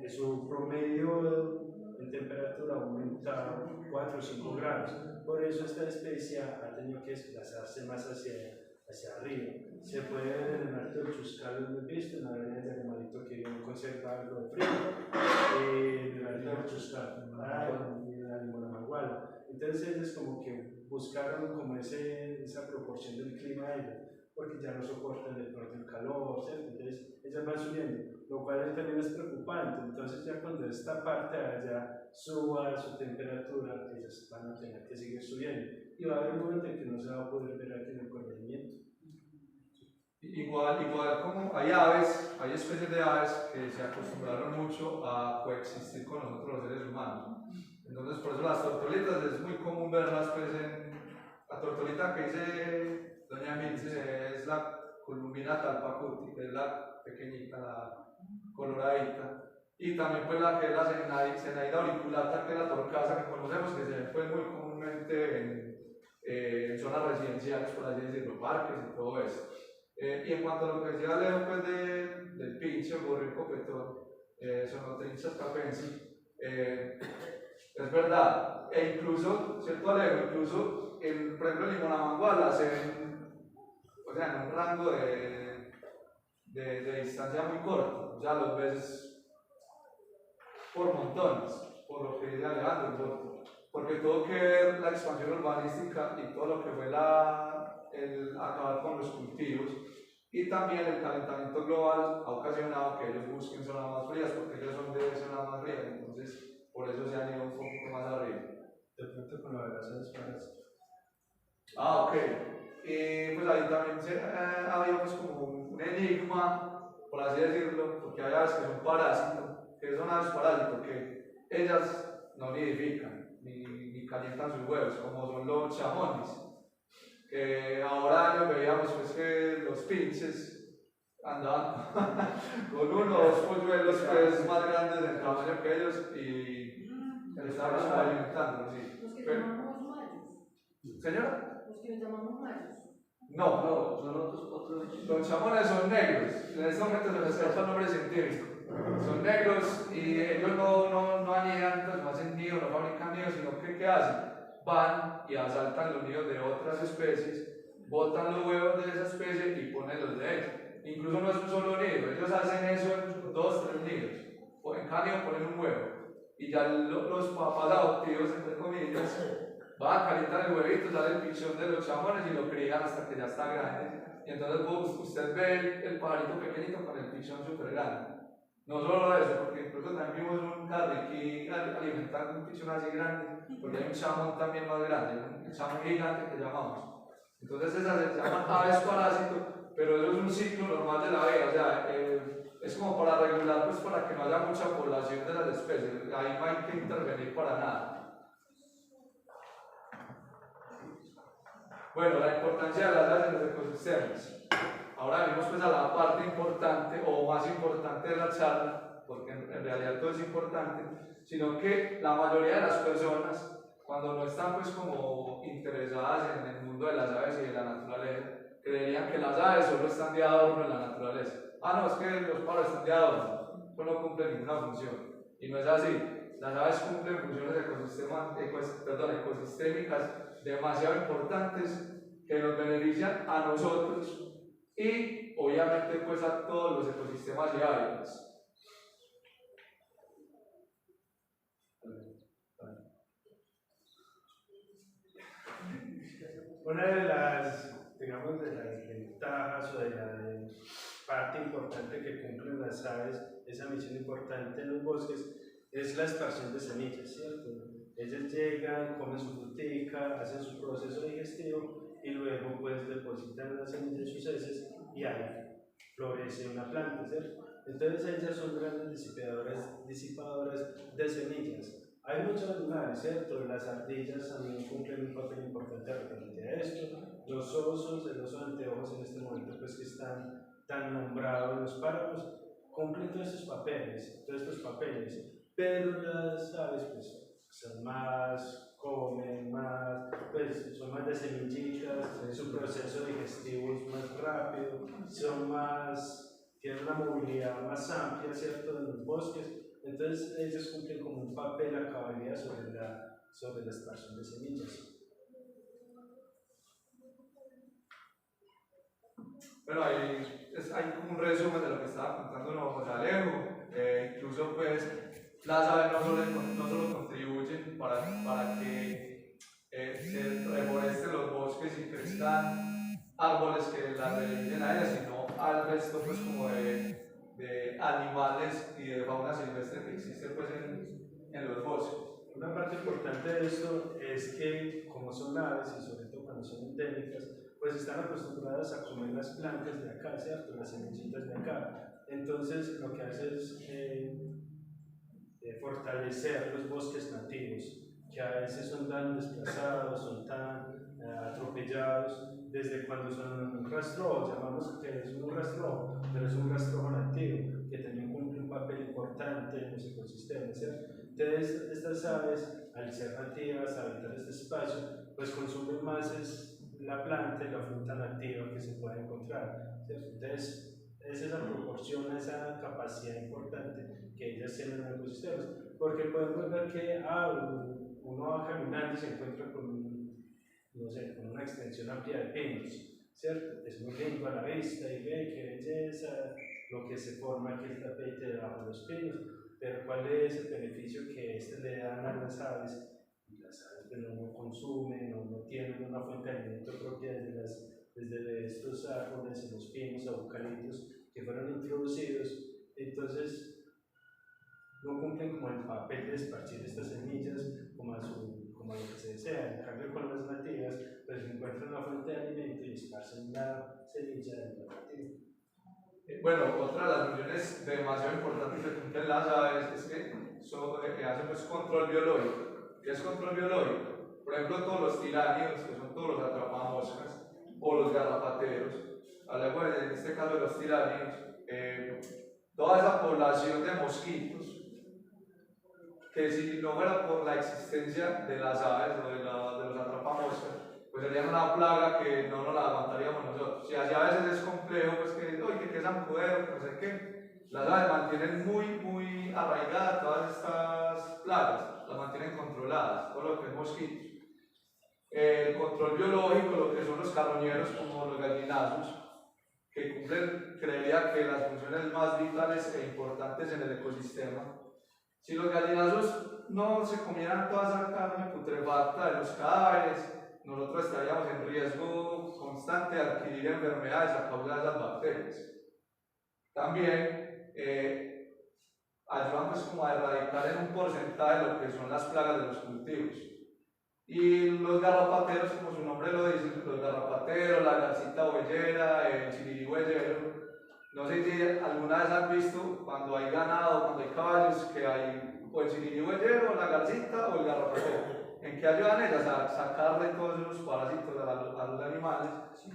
Su promedio en temperatura ha aumentado 4 o 5 grados. Por eso esta especie ha tenido que desplazarse más hacia arriba. Se puede ver en el alto del Chuscal, lo hemos visto, en la vereda del animalito que viene conserva algo de frío, en el alto del Chuscal, en la Limonamaguala. Entonces ellos como que buscaron como esa proporción del clima a ellos, porque ya no soportan de pronto el calor, ¿cierto? Entonces ellas van subiendo, lo cual también es preocupante. Entonces ya cuando esta parte de allá suba su temperatura, ellas van a tener que seguir subiendo y va a haber un momento en que no se va a poder ver aquí en el corregimiento. Igual como hay especies de aves que se acostumbraron mucho a coexistir con nosotros los seres humanos. Entonces por eso las tortolitas es muy común verlas pues la tortolita que dice doña Milce es la Columbina talpacuti, que es la pequeñita, la coloradita. Y también pues la que es la Zenaida auriculata, que es la torcaza que conocemos, que se ve pues muy comúnmente en zonas residenciales, por así decirlo, parques y todo eso. Y en cuanto a lo que decía Leo pues del pinche, gorrión copetón, Sonotrinchas capensi, es verdad, e incluso, ¿cierto Leo? Incluso, por ejemplo, en Limonamaguala se ven, o sea, en un rango de distancia muy corto, o sea, los ves por montones, por lo que dice Alejandro, porque tuvo que ver la expansión urbanística y todo lo que fue el acabar con los cultivos, y también el calentamiento global ha ocasionado que ellos busquen zonas más frías, porque ellos son de zonas más frías, entonces por eso se han ido un poquito más arriba. De pronto con lo de las aves parásitas. Ok. Y pues ahí también había pues como un enigma, por así decirlo, porque hay aves que son parásitos, que son aves parásitos, que ellas no nidifican, ni calientan sus huevos, como son los chamones. Que ahora ya veíamos pues que los pinches andaban con uno o dos polluelos pues, más grandes en tamaño que ellos y estaban alimentando, sí. Los que llamamos mayos. ¿Señora? Los que llamamos mayos. No, son otros. Los chamones son negros, en este momento se les escapa el nombre científico. Son negros y ellos no anidan, pues no hacen nido, no fabrican nidos, sino que ¿qué hacen? Van y asaltan los nidos de otras especies, botan los huevos de esa especie y ponen los de ellos. Incluso no es un solo nido, ellos hacen eso en 2-3 nidos. O en cada nido ponen un huevo. Y ya los papás adoptivos, entre comillas, van a calentar el huevito, sale el pichón de los chamones y lo crían hasta que ya está grande. Y entonces usted ve el pajarito pequeñito con el pichón súper grande. No solo eso, porque incluso también vimos un carriquí alimentando un pichón así grande, porque hay un chamón también más grande, un chamón gigante que llamamos. Entonces esas se llaman aves parásitos, pero eso es un ciclo normal de la vida, o sea, es como para regular, pues para que no haya mucha población de las especies, ahí no hay que intervenir para nada. Bueno, la importancia de las aves en los ecosistemas. Ahora venimos pues a la parte importante o más importante de la charla, porque en realidad todo es importante, sino que la mayoría de las personas, cuando no están pues como interesadas en el mundo de las aves y de la naturaleza, creerían que las aves solo están de adorno en la naturaleza. Ah, no, es que los pájaros están de adorno, eso no cumple ninguna función. Y no es así. Las aves cumplen funciones ecosistémicas demasiado importantes que nos benefician a nosotros y obviamente pues a todos los ecosistemas y hábitats. Una de las, digamos, de las ventajas o de la parte importante que cumplen las aves, esa misión importante en los bosques, es la extracción de semillas, ¿cierto? Ellas llegan, comen su frutica, hacen su proceso digestivo y luego pues depositan las semillas en sus heces y ahí florece una planta, ¿cierto? Entonces ellas son grandes disipadoras de semillas. Hay muchos animales, ¿cierto? Las ardillas también cumplen un papel importante referente a esto. Los osos, el oso de anteojos en este momento pues que están tan nombrados en los páramos, cumplen todos estos papeles, pero las aves pues son más, comen más, pues son más de semillitas, su proceso digestivo es más rápido, son más, tienen una movilidad más amplia, ¿cierto? En los bosques, entonces ellos cumplen como un papel a cabalidad sobre la extracción de semillas. Bueno, hay como un resumen de lo que estaba contando José Alejo. Incluso pues las aves no solo contribuyen para que se reforesten los bosques y crezcan árboles que las beneficien a ellas, sino al resto pues como de animales y de fauna silvestre que existe pues en los bosques. Una parte importante de esto es que como son aves y sobre todo cuando son endémicas, pues están acostumbradas a comer las plantas de acá, ¿cierto? Las semillitas de acá. Entonces lo que hace es fortalecer los bosques nativos, que a veces son tan desplazados, son tan atropellados, desde cuando son un rastrojo, llamamos que es un rastrojo, pero es un rastrojo nativo, que también cumple un papel importante en los ecosistemas, ¿cierto? Entonces estas aves, al ser nativas, al habitar este espacio, pues consumen más la planta y la fruta nativa que se puede encontrar, ¿cierto? Entonces es esa proporción, esa capacidad importante que ellas tienen en los ecosistemas, porque podemos ver que uno va caminando y se encuentra con, no sé, con una extensión amplia de pinos, ¿cierto? Es muy lindo a la vista y ve qué belleza, lo que se forma aquí el tapete debajo de los pinos, pero ¿cuál es el beneficio que le dan a las aves? Las aves no consumen, no tienen una fuente de alimento propia desde estos árboles, los pinos, eucaliptos que fueron introducidos, entonces no cumplen como el papel de esparcir estas semillas como a lo que se desea. En cambio con las nativas, pues encuentran una fuente de alimento y esparcen la semilla de la nativa. Bueno, otra de las funciones demasiado importantes que cumplen las aves es que hacen pues, control biológico. ¿Qué es control biológico? Por ejemplo, todos los tiránidos, que son todos los atrapamoscas, o los garrapateros, hablamos en este caso de los tiránidos, toda esa población de mosquitos, que si no fuera por la existencia de las aves o de los atrapamoscas, pues serían una plaga que no nos la aguantaríamos nosotros. Si así a veces es complejo, pues que zancudero, que no sé qué, las aves mantienen muy arraigadas todas estas plagas, las mantienen controladas, todo lo que es mosquitos. El control biológico, lo que son los carroñeros como los gallinazos, que cumplen, creería que las funciones más vitales e importantes en el ecosistema. Si los gallinazos no se comieran toda esa carne putrefacta de los cadáveres, nosotros estaríamos en riesgo constante de adquirir enfermedades a causa de esas bacterias. También ayudan pues como a erradicar en un porcentaje lo que son las plagas de los cultivos. Y los garrapateros, como su nombre lo dice, los garrapateros, la garcita huellera, el chirirí huellero, no sé si alguna vez han visto cuando hay ganado, cuando hay caballos, que hay o el chirirí huellero, la garcita o el garrapatero. ¿En qué ayudan ellas? A sacarle todos esos parásitos a los animales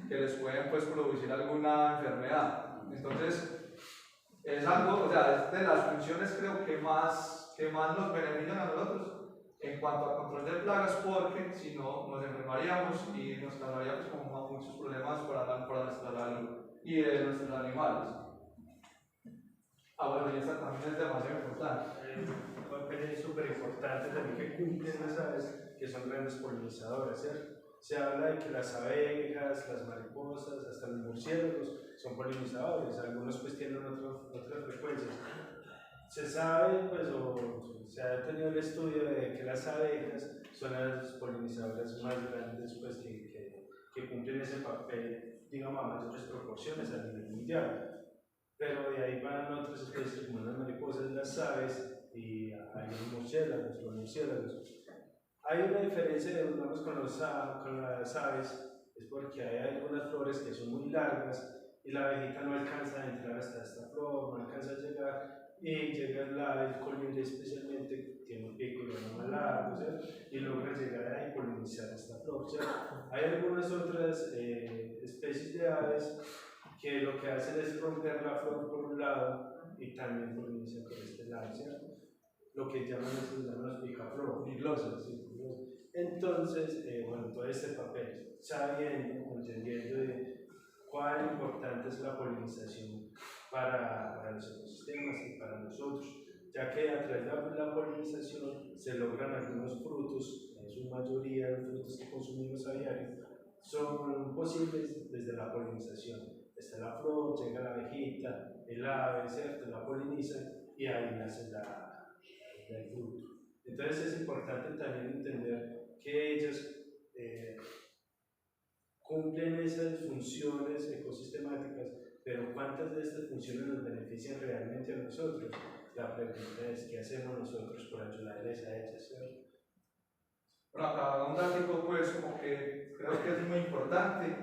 que les pueden pues, producir alguna enfermedad. Entonces, es algo, o sea, es de las funciones creo que más nos benefician a nosotros en cuanto a control de plagas, porque si no nos enfermaríamos y nos causaríamos como muchos problemas para nuestra salud y de nuestros animales. Bueno, y esta también es demasiado importante. Un papel súper importante también que cumplen las aves, que son grandes polinizadoras, ¿cierto? Se habla de que las abejas, las mariposas, hasta los murciélagos son polinizadores, algunos pues tienen otras frecuencias. Se sabe, pues, o se ha tenido el estudio de que las abejas son las polinizadoras más grandes pues, que que cumplen ese papel, digamos, a mayores proporciones a nivel mundial. Pero de ahí van otras especies como las mariposas, las aves y hay los murciélagos. Hay una diferencia, digamos, con las aves, es porque hay algunas flores que son muy largas y la abejita no alcanza a entrar hasta esta flor, no alcanza a llegar, y llega el colibrí especialmente, tiene un pico y una más largo, ¿cierto? Y logra llegar ahí y polinizar esta flor, ¿cierto? Hay algunas otras especies de aves que lo que hacen es romper la flor por un lado y también polinizan por este lado, ¿cierto? Lo que llaman los picaflor, figlosas, ¿sí? Entonces, bueno, todo este papel, sabiendo, entendiendo de cuán importante es la polinización para los ecosistemas y para nosotros, ya que a través de la polinización se logran algunos frutos, en su mayoría los frutos que consumimos a diario, son posibles desde la polinización. Está la flor, llega la abejita, el ave, ¿cierto? La poliniza y ahí nace el fruto. Entonces es importante también entender que ellas cumplen esas funciones ecosistemáticas, pero ¿cuántas de estas funciones nos benefician realmente a nosotros? La pregunta es, ¿qué hacemos nosotros por ayudarles a ellas? ¿Cierto? Bueno, acá un dato pues como que creo que es muy importante.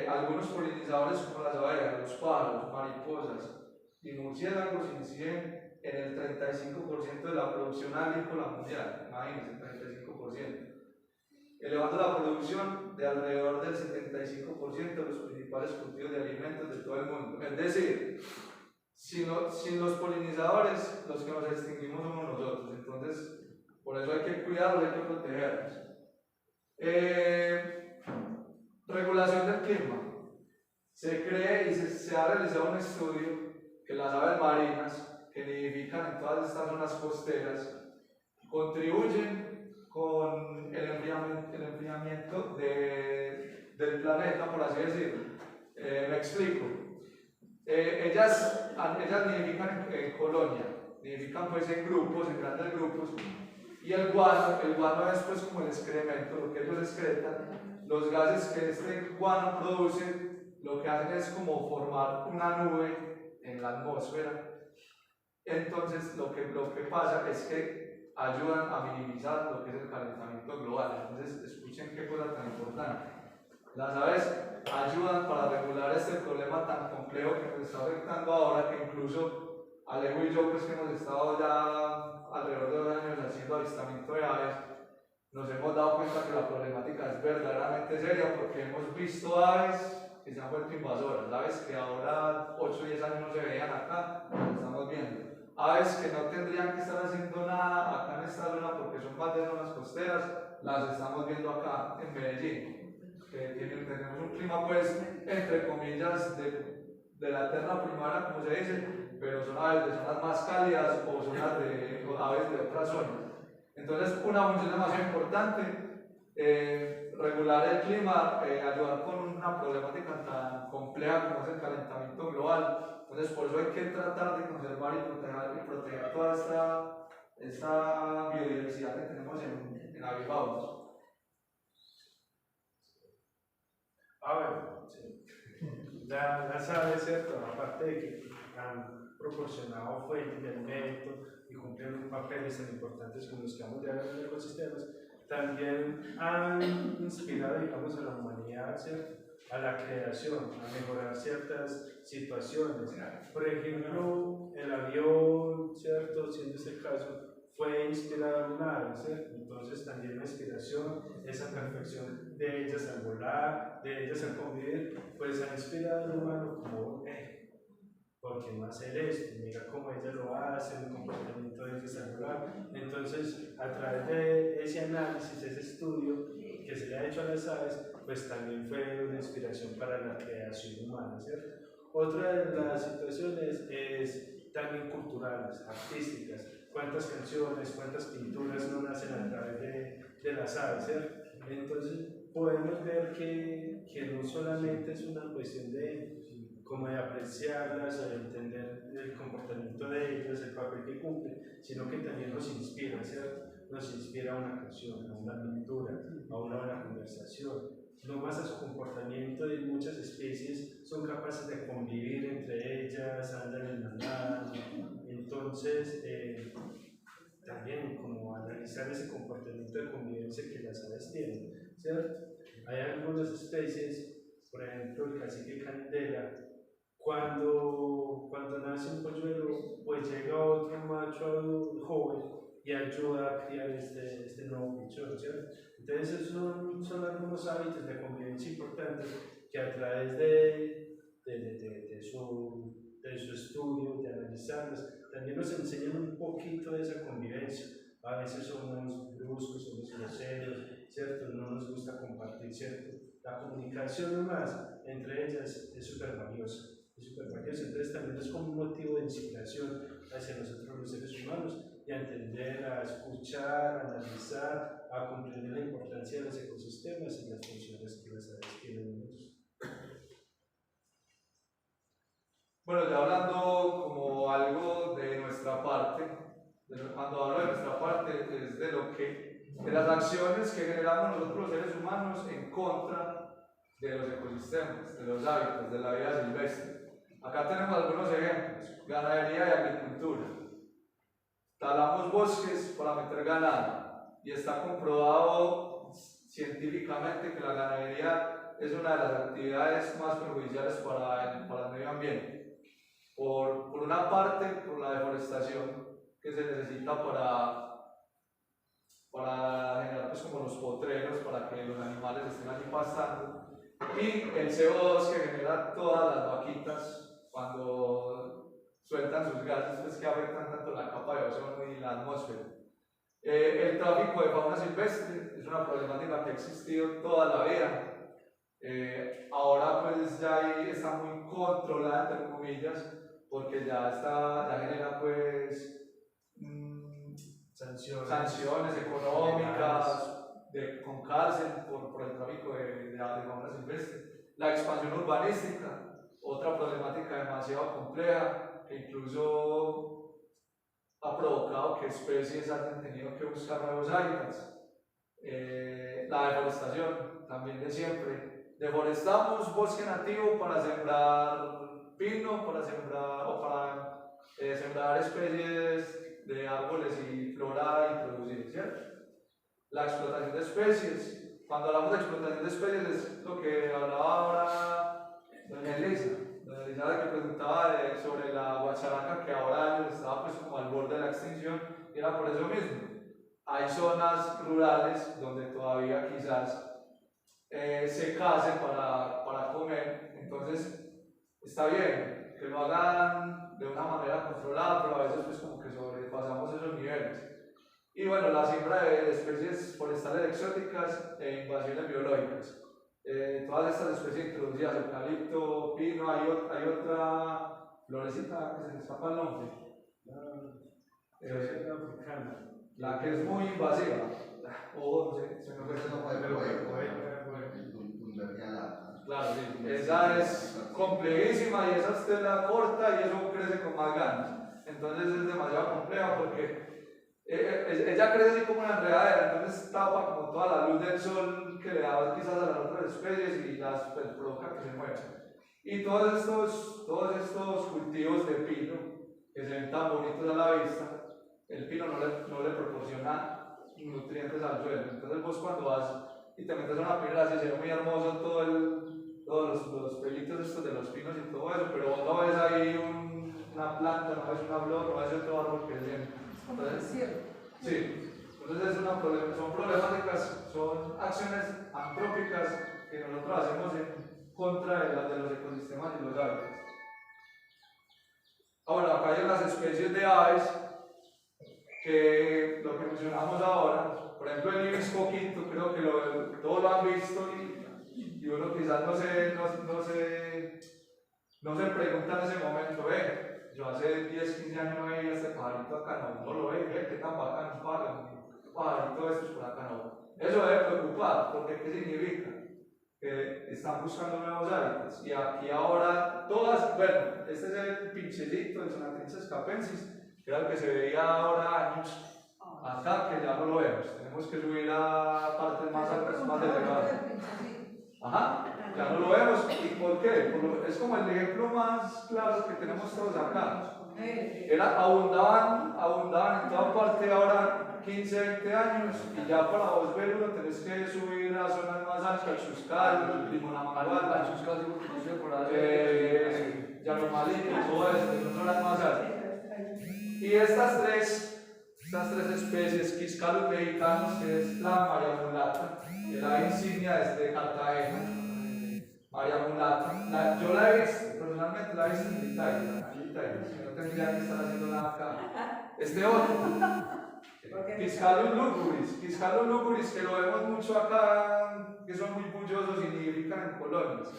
Algunos polinizadores como las abejas, los pájaros, mariposas y murciélagos inciden en el 35% de la producción agrícola mundial, imagínense, 35%, elevando la producción de alrededor del 75% de los principales cultivos de alimentos de todo el mundo. Es decir, sin los polinizadores, los que nos extinguimos somos nosotros. Entonces, por eso hay que cuidarlos, hay que protegerlos. Regulación del clima. Se cree y se ha realizado un estudio que las aves marinas que nidifican en todas estas zonas costeras contribuyen con el enfriamiento del planeta, por así decirlo. Me explico. Ellas nidifican en colonia, nidifican pues en grupos, en grandes grupos, y el guano es pues como el excremento, lo que ellos excretan. Los gases que este guano produce, lo que hacen es como formar una nube en la atmósfera. Entonces lo que pasa es que ayudan a minimizar lo que es el calentamiento global. Entonces escuchen qué cosa tan importante. Las aves ayudan para regular este problema tan complejo que nos está afectando ahora, que incluso Alejo y yo, pues que hemos estado ya alrededor de 2 años haciendo avistamiento de aves, nos hemos dado cuenta que la problemática es verdaderamente seria, porque hemos visto aves que se han vuelto invasoras, aves que ahora 8 o 10 años no se veían acá, las estamos viendo, aves que no tendrían que estar haciendo nada acá en esta zona porque son más de zonas costeras, las estamos viendo acá en Medellín, que tenemos un clima pues entre comillas de la eterna primavera, como se dice, pero son aves de zonas más cálidas o zonas o aves de otras zonas. Entonces, una función demasiado importante, regular el clima, ayudar con una problemática tan compleja como es el calentamiento global. Entonces, por eso hay que tratar de conservar y proteger toda esta biodiversidad que tenemos en avifauna. Bueno, sí. Las aves, ¿cierto? Aparte de que han proporcionado fuentes de alimento y cumplen un papeles tan importantes como los que vamos a ver en los ecosistemas, también han inspirado, digamos, a la humanidad, ¿cierto? A la creación, a mejorar ciertas situaciones. Por ejemplo, el avión, ¿cierto? Siendo este el caso, fue inspirado en un ave, ¿cierto? Entonces también la inspiración, esa perfección de ellas al volar, de ellas al convivir, pues ha inspirado al humano como, ¿por qué no hacer esto? Mira cómo ella lo hace, el comportamiento de ellas al volar. Entonces, a través de ese análisis, ese estudio que se le ha hecho a las aves, pues también fue una inspiración para la creación humana, ¿cierto? Otra de las situaciones es también culturales, artísticas. ¿Cuántas canciones, cuántas pinturas no nacen a través de las aves, ¿cierto? Entonces, podemos ver que no solamente es una cuestión como de apreciarlas, de entender el comportamiento de ellas, el papel que cumplen, sino que también nos inspira, ¿cierto? Nos inspira a una canción, a una pintura, a una buena conversación. nomás a su comportamiento de muchas especies, son capaces de convivir entre ellas, andan en manada. Entonces, también como analizar ese comportamiento de convivencia que las aves tienen, ¿cierto? Hay algunas especies, por ejemplo el cacique candela, cuando nace un polluelo, pues llega otro macho joven y ayuda a criar este nuevo pichón, ¿cierto? Entonces esos son algunos hábitos de convivencia importantes que a través de su estudio, de analizarlas, también nos enseñan un poquito de esa convivencia. A veces somos bruscos, somos groseros, ¿cierto? No nos gusta compartir, ¿cierto? La comunicación nomás entre ellas es súper valiosa. Entonces también es como un motivo de inspiración hacia nosotros los seres humanos y a entender, a escuchar, a analizar, a comprender la importancia de los ecosistemas y las funciones que las aves tienen en ellos. Bueno, ya hablando como algo de nuestra parte, cuando hablo de nuestra parte es de las acciones que generamos nosotros los seres humanos en contra de los ecosistemas, de los hábitats, de la vida silvestre. Acá tenemos algunos ejemplos: ganadería y agricultura. Talamos bosques para meter ganado y está comprobado científicamente que la ganadería es una de las actividades más perjudiciales para el medio ambiente. Por una parte, por la deforestación que se necesita para generar pues como los potreros, para que los animales estén allí pastando, y el CO2 que genera todas las vaquitas cuando sueltan sus gases pues, que afectan tanto la capa de ozono y la atmósfera. El tráfico de fauna silvestre es una problemática que ha existido toda la vida. Ahora pues ya está muy controlada entre comillas, porque ya genera pues sanciones económicas con cárcel por el tráfico de fauna silvestre. La expansión urbanística, otra problemática demasiado compleja que incluso ha provocado que especies hayan tenido que buscar nuevos hábitats. La deforestación, también de siempre. Deforestamos bosque nativo para sembrar pino, para sembrar especies de árboles y flora introducidas, ¿cierto? La explotación de especies. Cuando hablamos de explotación de especies es lo que hablaba ahora doña Elisa que preguntaba sobre la guacharaca, que ahora estaba pues como al borde de la extinción, y era por eso mismo. Hay zonas rurales donde todavía quizás se case para comer, entonces está bien que lo hagan de una manera controlada, pero a veces pues como que sobrepasamos esos niveles. Y bueno, la siembra de especies forestales exóticas e invasiones biológicas. Todas estas especies introducidas, eucalipto, pino, hay otra florecita que se me escapa el nombre. La que es muy invasiva. No sé, se me fue. Claro, sí. Esa es complejísima y esa usted la corta y eso crece con más ganas. Entonces es demasiado compleja porque ella crece así como una enredadera, entonces tapa como toda la luz del sol que le da quizás a las otras especies y las pues, provoca que se muevan. Y todos estos cultivos de pino que se ven tan bonitos a la vista, el pino no le proporciona nutrientes al suelo. Entonces vos cuando vas y te metes a una pinera así se ve muy hermoso todos los pelitos estos de los pinos y todo eso, pero vos no ves ahí una planta, no ves una flor, no ves otro árbol que se entonces, sí, entonces son problemáticas, son acciones antrópicas que nosotros hacemos en contra de las de los ecosistemas y los hábitats. Ahora, acá hay las especies de aves que lo que mencionamos ahora, por ejemplo el ibis coquito, creo que todos lo han visto y uno quizás no se pregunta en ese momento, yo hace 10, 15 años no veía este pajarito acá, no lo ve, qué tan bacano un pajarito de estos por acá, no. Eso debe preocupar, porque ¿qué significa? Que están buscando nuevos hábitats. Y aquí ahora bueno, este es el pinchecito del Sonatrinchas capensis, que era el que se veía ahora años acá, que ya no lo vemos. Tenemos que subir a partes más altas, más elevadas. Ajá, ya no lo vemos. ¿Y por qué? Es como el ejemplo más claro que tenemos todos acá. Abundaban en toda parte ahora 15, 20 años y ya para vos ver uno tenés que subir a zonas más altas, Chuscal, Limonamagual, Chuscal, por ahí. Yalumalí, todo eso, que son zonas más altas. Y estas tres especies, Quiscalus mexicanos, que es la María Mulata, que la insignia es de Cartagena, María Mulata, yo la he visto, personalmente la he visto en Italia, si no tendría que estar haciendo nada acá. Este otro, Quiscalus luguris, que lo vemos mucho acá, que son muy bullosos y nidifican en colonias.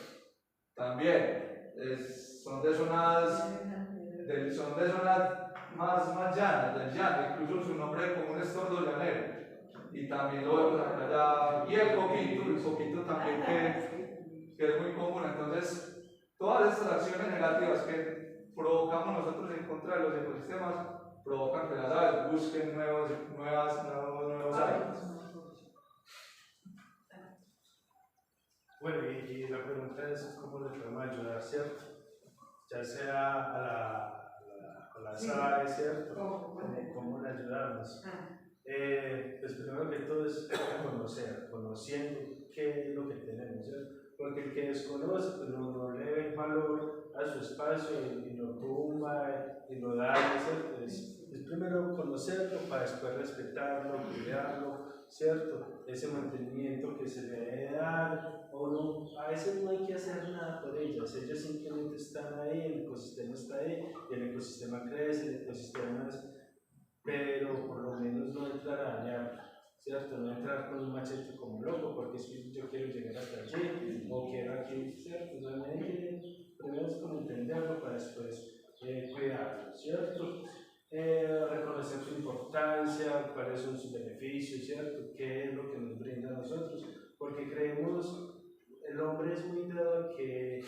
También, son de zonas más llanas, del llano, incluso su nombre común es tordo llanero. Y también lo vemos acá allá. Y el coquito también que es muy común. Entonces, todas estas acciones negativas que provocamos nosotros en contra de los ecosistemas provocan que las aves busquen nuevos hábitats. Bueno, y la pregunta es cómo le podemos ayudar, ¿cierto? Ya sea a las aves, ¿cierto? ¿Cómo le ayudamos? Pues primero que todo es conociendo qué es lo que tenemos, ¿cierto? Porque el que desconoce, pues no le ve valor a su espacio y lo tumba y lo daña, ¿cierto? Es primero conocerlo para después respetarlo, cuidarlo, ¿cierto? Ese mantenimiento que se le debe dar, o no, a veces no hay que hacer nada por ellas simplemente están ahí, el ecosistema está ahí, y el ecosistema crece, el ecosistema es, pero por lo menos no entrar a dañar, ¿cierto? No entrar con un machete como loco, porque es que yo quiero llegar hasta allí, o quiero aquí, ¿cierto? Entonces, primero es como entenderlo para después cuidarlo, ¿cierto? Reconocer su importancia, cuáles son sus beneficios, ¿cierto? ¿Qué es lo que nos brinda a nosotros? Porque creemos, el hombre es muy dado a que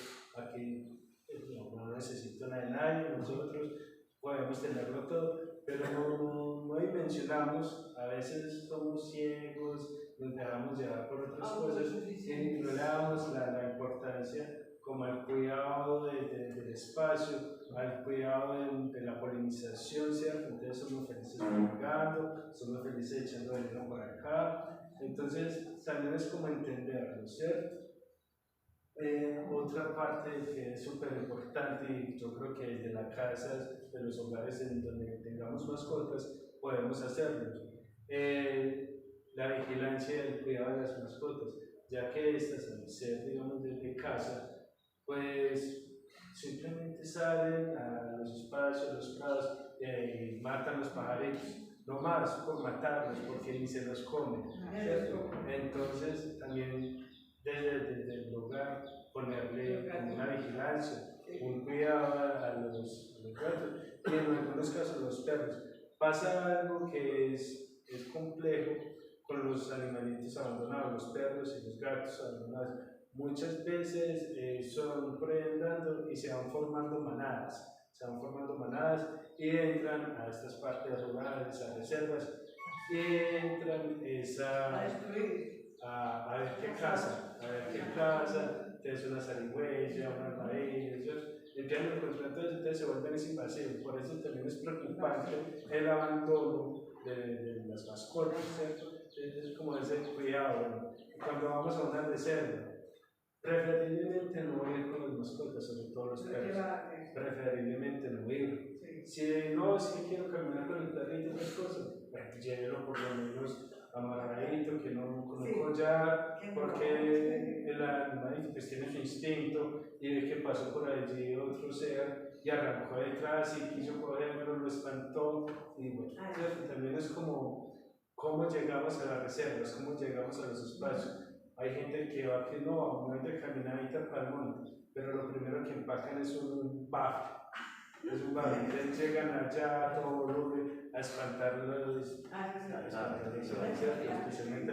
no necesita nada de nadie, nosotros podemos tenerlo todo, pero no dimensionamos, a veces somos ciegos, nos dejamos llevar por otras cosas y no le damos la importancia como al cuidado del espacio, al cuidado de la polinización, ¿cierto? Entonces somos felices fumigando, somos felices echando veneno por acá, entonces también es como entenderlo, ¿cierto? Otra parte que es súper importante y yo creo que desde la casa, de los hogares en donde tengamos mascotas, podemos hacerlo. La vigilancia y el cuidado de las mascotas, ya que estas al ser, digamos, desde casa, pues simplemente salen a los espacios, los prados y matan los pajaritos. No más por matarlos, porque ni se los comen, ¿cierto? Entonces también desde el hogar ponerle una vigilancia, un cuidado a los gatos y en algunos casos los perros. Pasa algo que es complejo con los animalitos abandonados, los perros y los gatos abandonados. Muchas veces son por ahí andando y se van formando manadas y entran a estas partes rurales, a reservas, y entran a ver qué casa, entonces una zarigüeya, una maravilla, entonces se vuelven invasivos. Por eso también es preocupante el abandono de las mascotas, ¿cierto? Es como ese cuidado. Bueno, cuando vamos a una reserva, preferiblemente no ir con las mascotas, sobre todo los perros, preferiblemente no ir. Si quiero caminar con el perrito, otra cosa, llévelo por lo menos amarradito, que no con un collar, porque el animalito pues tiene su instinto y ve que pasó por allí otro ser y arrancó detrás y quiso cogerlo, lo espantó y bueno, también es como cómo llegamos a las reservas, cómo llegamos a los espacios. Hay gente que va que no de caminadita para el monte, pero lo primero que empacan es un bafle. Entonces llegan allá todo volumen a espantarlos, especialmente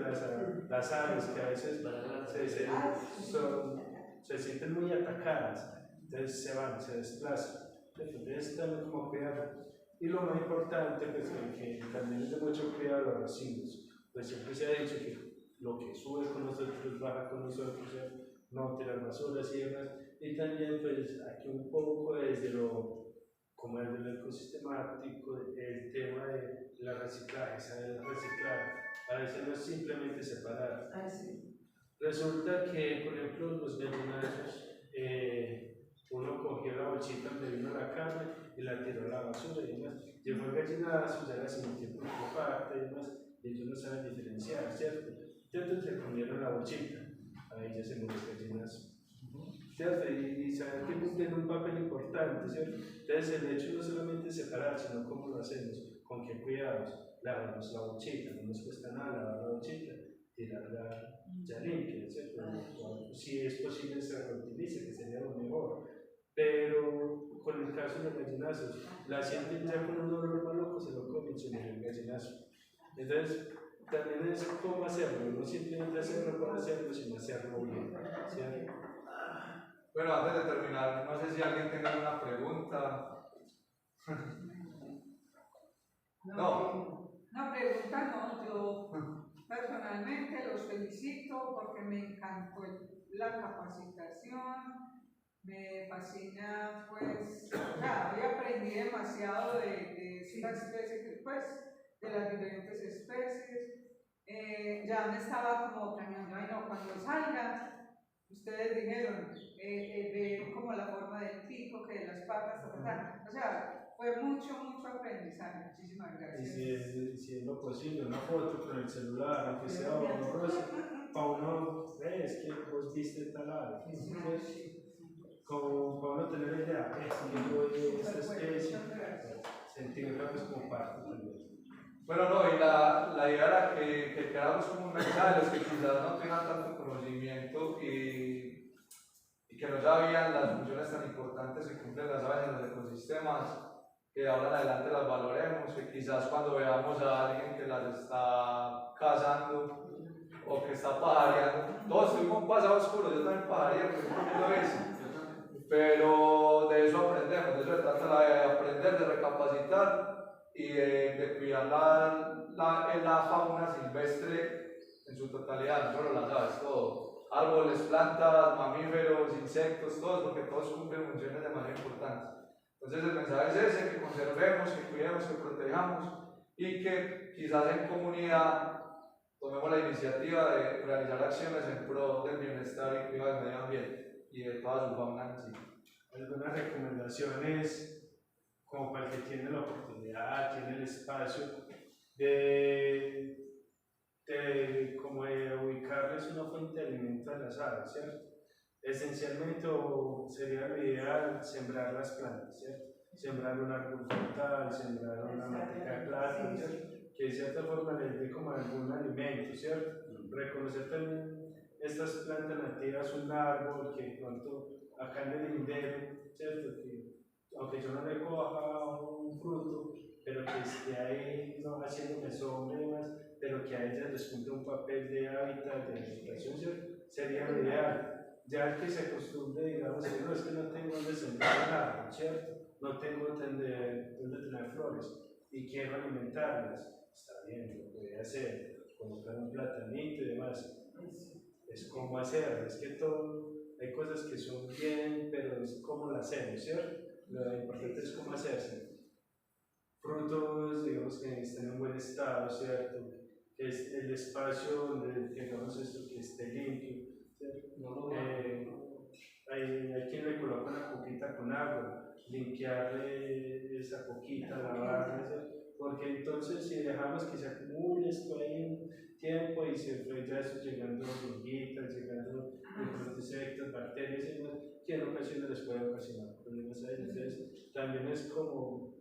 las aves que a veces se sienten muy atacadas, entonces se van, se desplazan. Entonces también como cuidado. Y lo más importante, pues que también es de mucho cuidado los residuos. Pues siempre se ha dicho que lo que sube con nosotros baja con nosotros, no tirar basuras y demás. Y también pues aquí un poco desde lo, como desde lo ecosistemático, el tema de la reciclaje, saber reciclar, a veces no es simplemente separar. Ah, sí. Resulta que, por ejemplo, los gallinazos, uno cogió la bolsita donde vino la carne y la tiró a la basura y demás. Llegó el gallinazo, ya la sintió por parte y demás, y ellos no saben diferenciar, ¿cierto? Entonces se comieron la bolsita, ahí ya se murió el gallinazo. ¿Cierto? Y saber que tiene un papel importante, ¿cierto? Entonces el hecho no solamente es separar, sino cómo lo hacemos, con qué cuidados, lavamos la bolsita, no nos cuesta nada lavar la bolsita, tirarla ya limpia, ¿cierto? Si es posible se reutilice, que sería lo mejor. Pero con el caso de los gallinazos, la sienten ya con un dolor maluco, se lo comen, se muere el gallinazo. Entonces, también es cómo hacerlo, no simplemente hacerlo por hacerlo, sino hacerlo bien, ¿cierto? Bueno, antes de terminar, no sé si alguien tenga alguna pregunta. No. No, pregunta no, yo personalmente los felicito porque me encantó la capacitación, me fascina, pues, hoy aprendí demasiado de esta especie, pues, de las diferentes especies. Ya me estaba como planeando, ay no, cuando salga, ustedes dijeron, ver como la forma del pico, que de las patas, o sea, fue mucho aprendizaje. Muchísimas gracias. Y si es lo posible, una foto con el celular, aunque sea borrosa, para uno, es que vos viste tal ave, como para uno tener idea, es que yo de esta especie, sentirla pues como parte también. Bueno, no, y la idea era que quedáramos como un mensaje de los que quizás no tengan tanto conocimiento y que no sabían las funciones tan importantes que cumplen las aves en los ecosistemas, que ahora en adelante las valoremos, que quizás cuando veamos a alguien que las está cazando o que está pajareando, todos tuvimos un pasado oscuro, yo también pajareo, por eso, pero de eso aprendemos, de eso se trata de aprender, de recapacitar y de cuidar la fauna silvestre en su totalidad, no solo las aves, todo, árboles, plantas, mamíferos, insectos, todos, porque todos cumplen funciones demasiado importantes. Entonces el mensaje es ese, que conservemos, que cuidemos, que protejamos y que quizás en comunidad tomemos la iniciativa de realizar acciones en pro del bienestar y cuidado del medio ambiente y de toda su fauna en sí. Algunas recomendaciones como para el que tiene la oportunidad, tiene el espacio de como de ubicarles una fuente de alimento a las aves, ¿cierto? Esencialmente sería lo ideal sembrar las plantas, ¿cierto? Sembrar un árbol frutal, sembrar una matica de plátano, ¿cierto? Que de cierta forma les dé como algún alimento, ¿cierto? Reconocer también estas plantas nativas, un árbol que de pronto acá en el lindero, ¿cierto? Que aunque yo no le coja un fruto, pero que esté ahí no haciéndome sombra y demás, pero que a ellas les cumple un papel de hábitat, de alimentación, ¿cierto? Sería lo ideal. Ya el que se acostumbre, digamos, no es que no tengo donde sembrar nada, ¿cierto? No tengo donde tener flores y quiero alimentarlas, está bien, lo puede hacer, colocar un platanito y demás. Es como hacerlo, es que todo, hay cosas que son bien, pero es como las hacemos, ¿cierto? Lo importante es cómo hacerse. Frutos, digamos, que estén en buen estado, ¿cierto? Que es el espacio donde tengamos esto que esté limpio, ¿cierto? Hay quien le coloca una coquita con agua, limpiarle esa coquita, lavarla, ¿cierto? Porque entonces si dejamos que se acumule esto ahí en tiempo y se fue ya eso llegando hormiguitas, llegando insectos, bacterias y demás, que en ocasiones les puede ocasionar problemas a ellos. Entonces también es como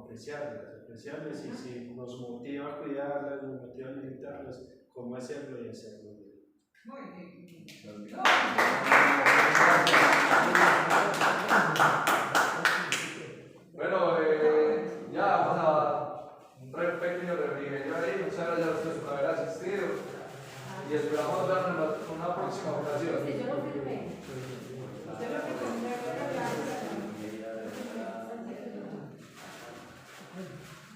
apreciarlas y si nos motiva a cuidarlas, nos motiva a alimentarlas, cómo hacerlo y hacerlo bien. Muy bien. Bueno, ya vamos a un pequeño refrigerio ahí. Muchas gracias a ustedes por haber asistido y esperamos vernos en una próxima ocasión.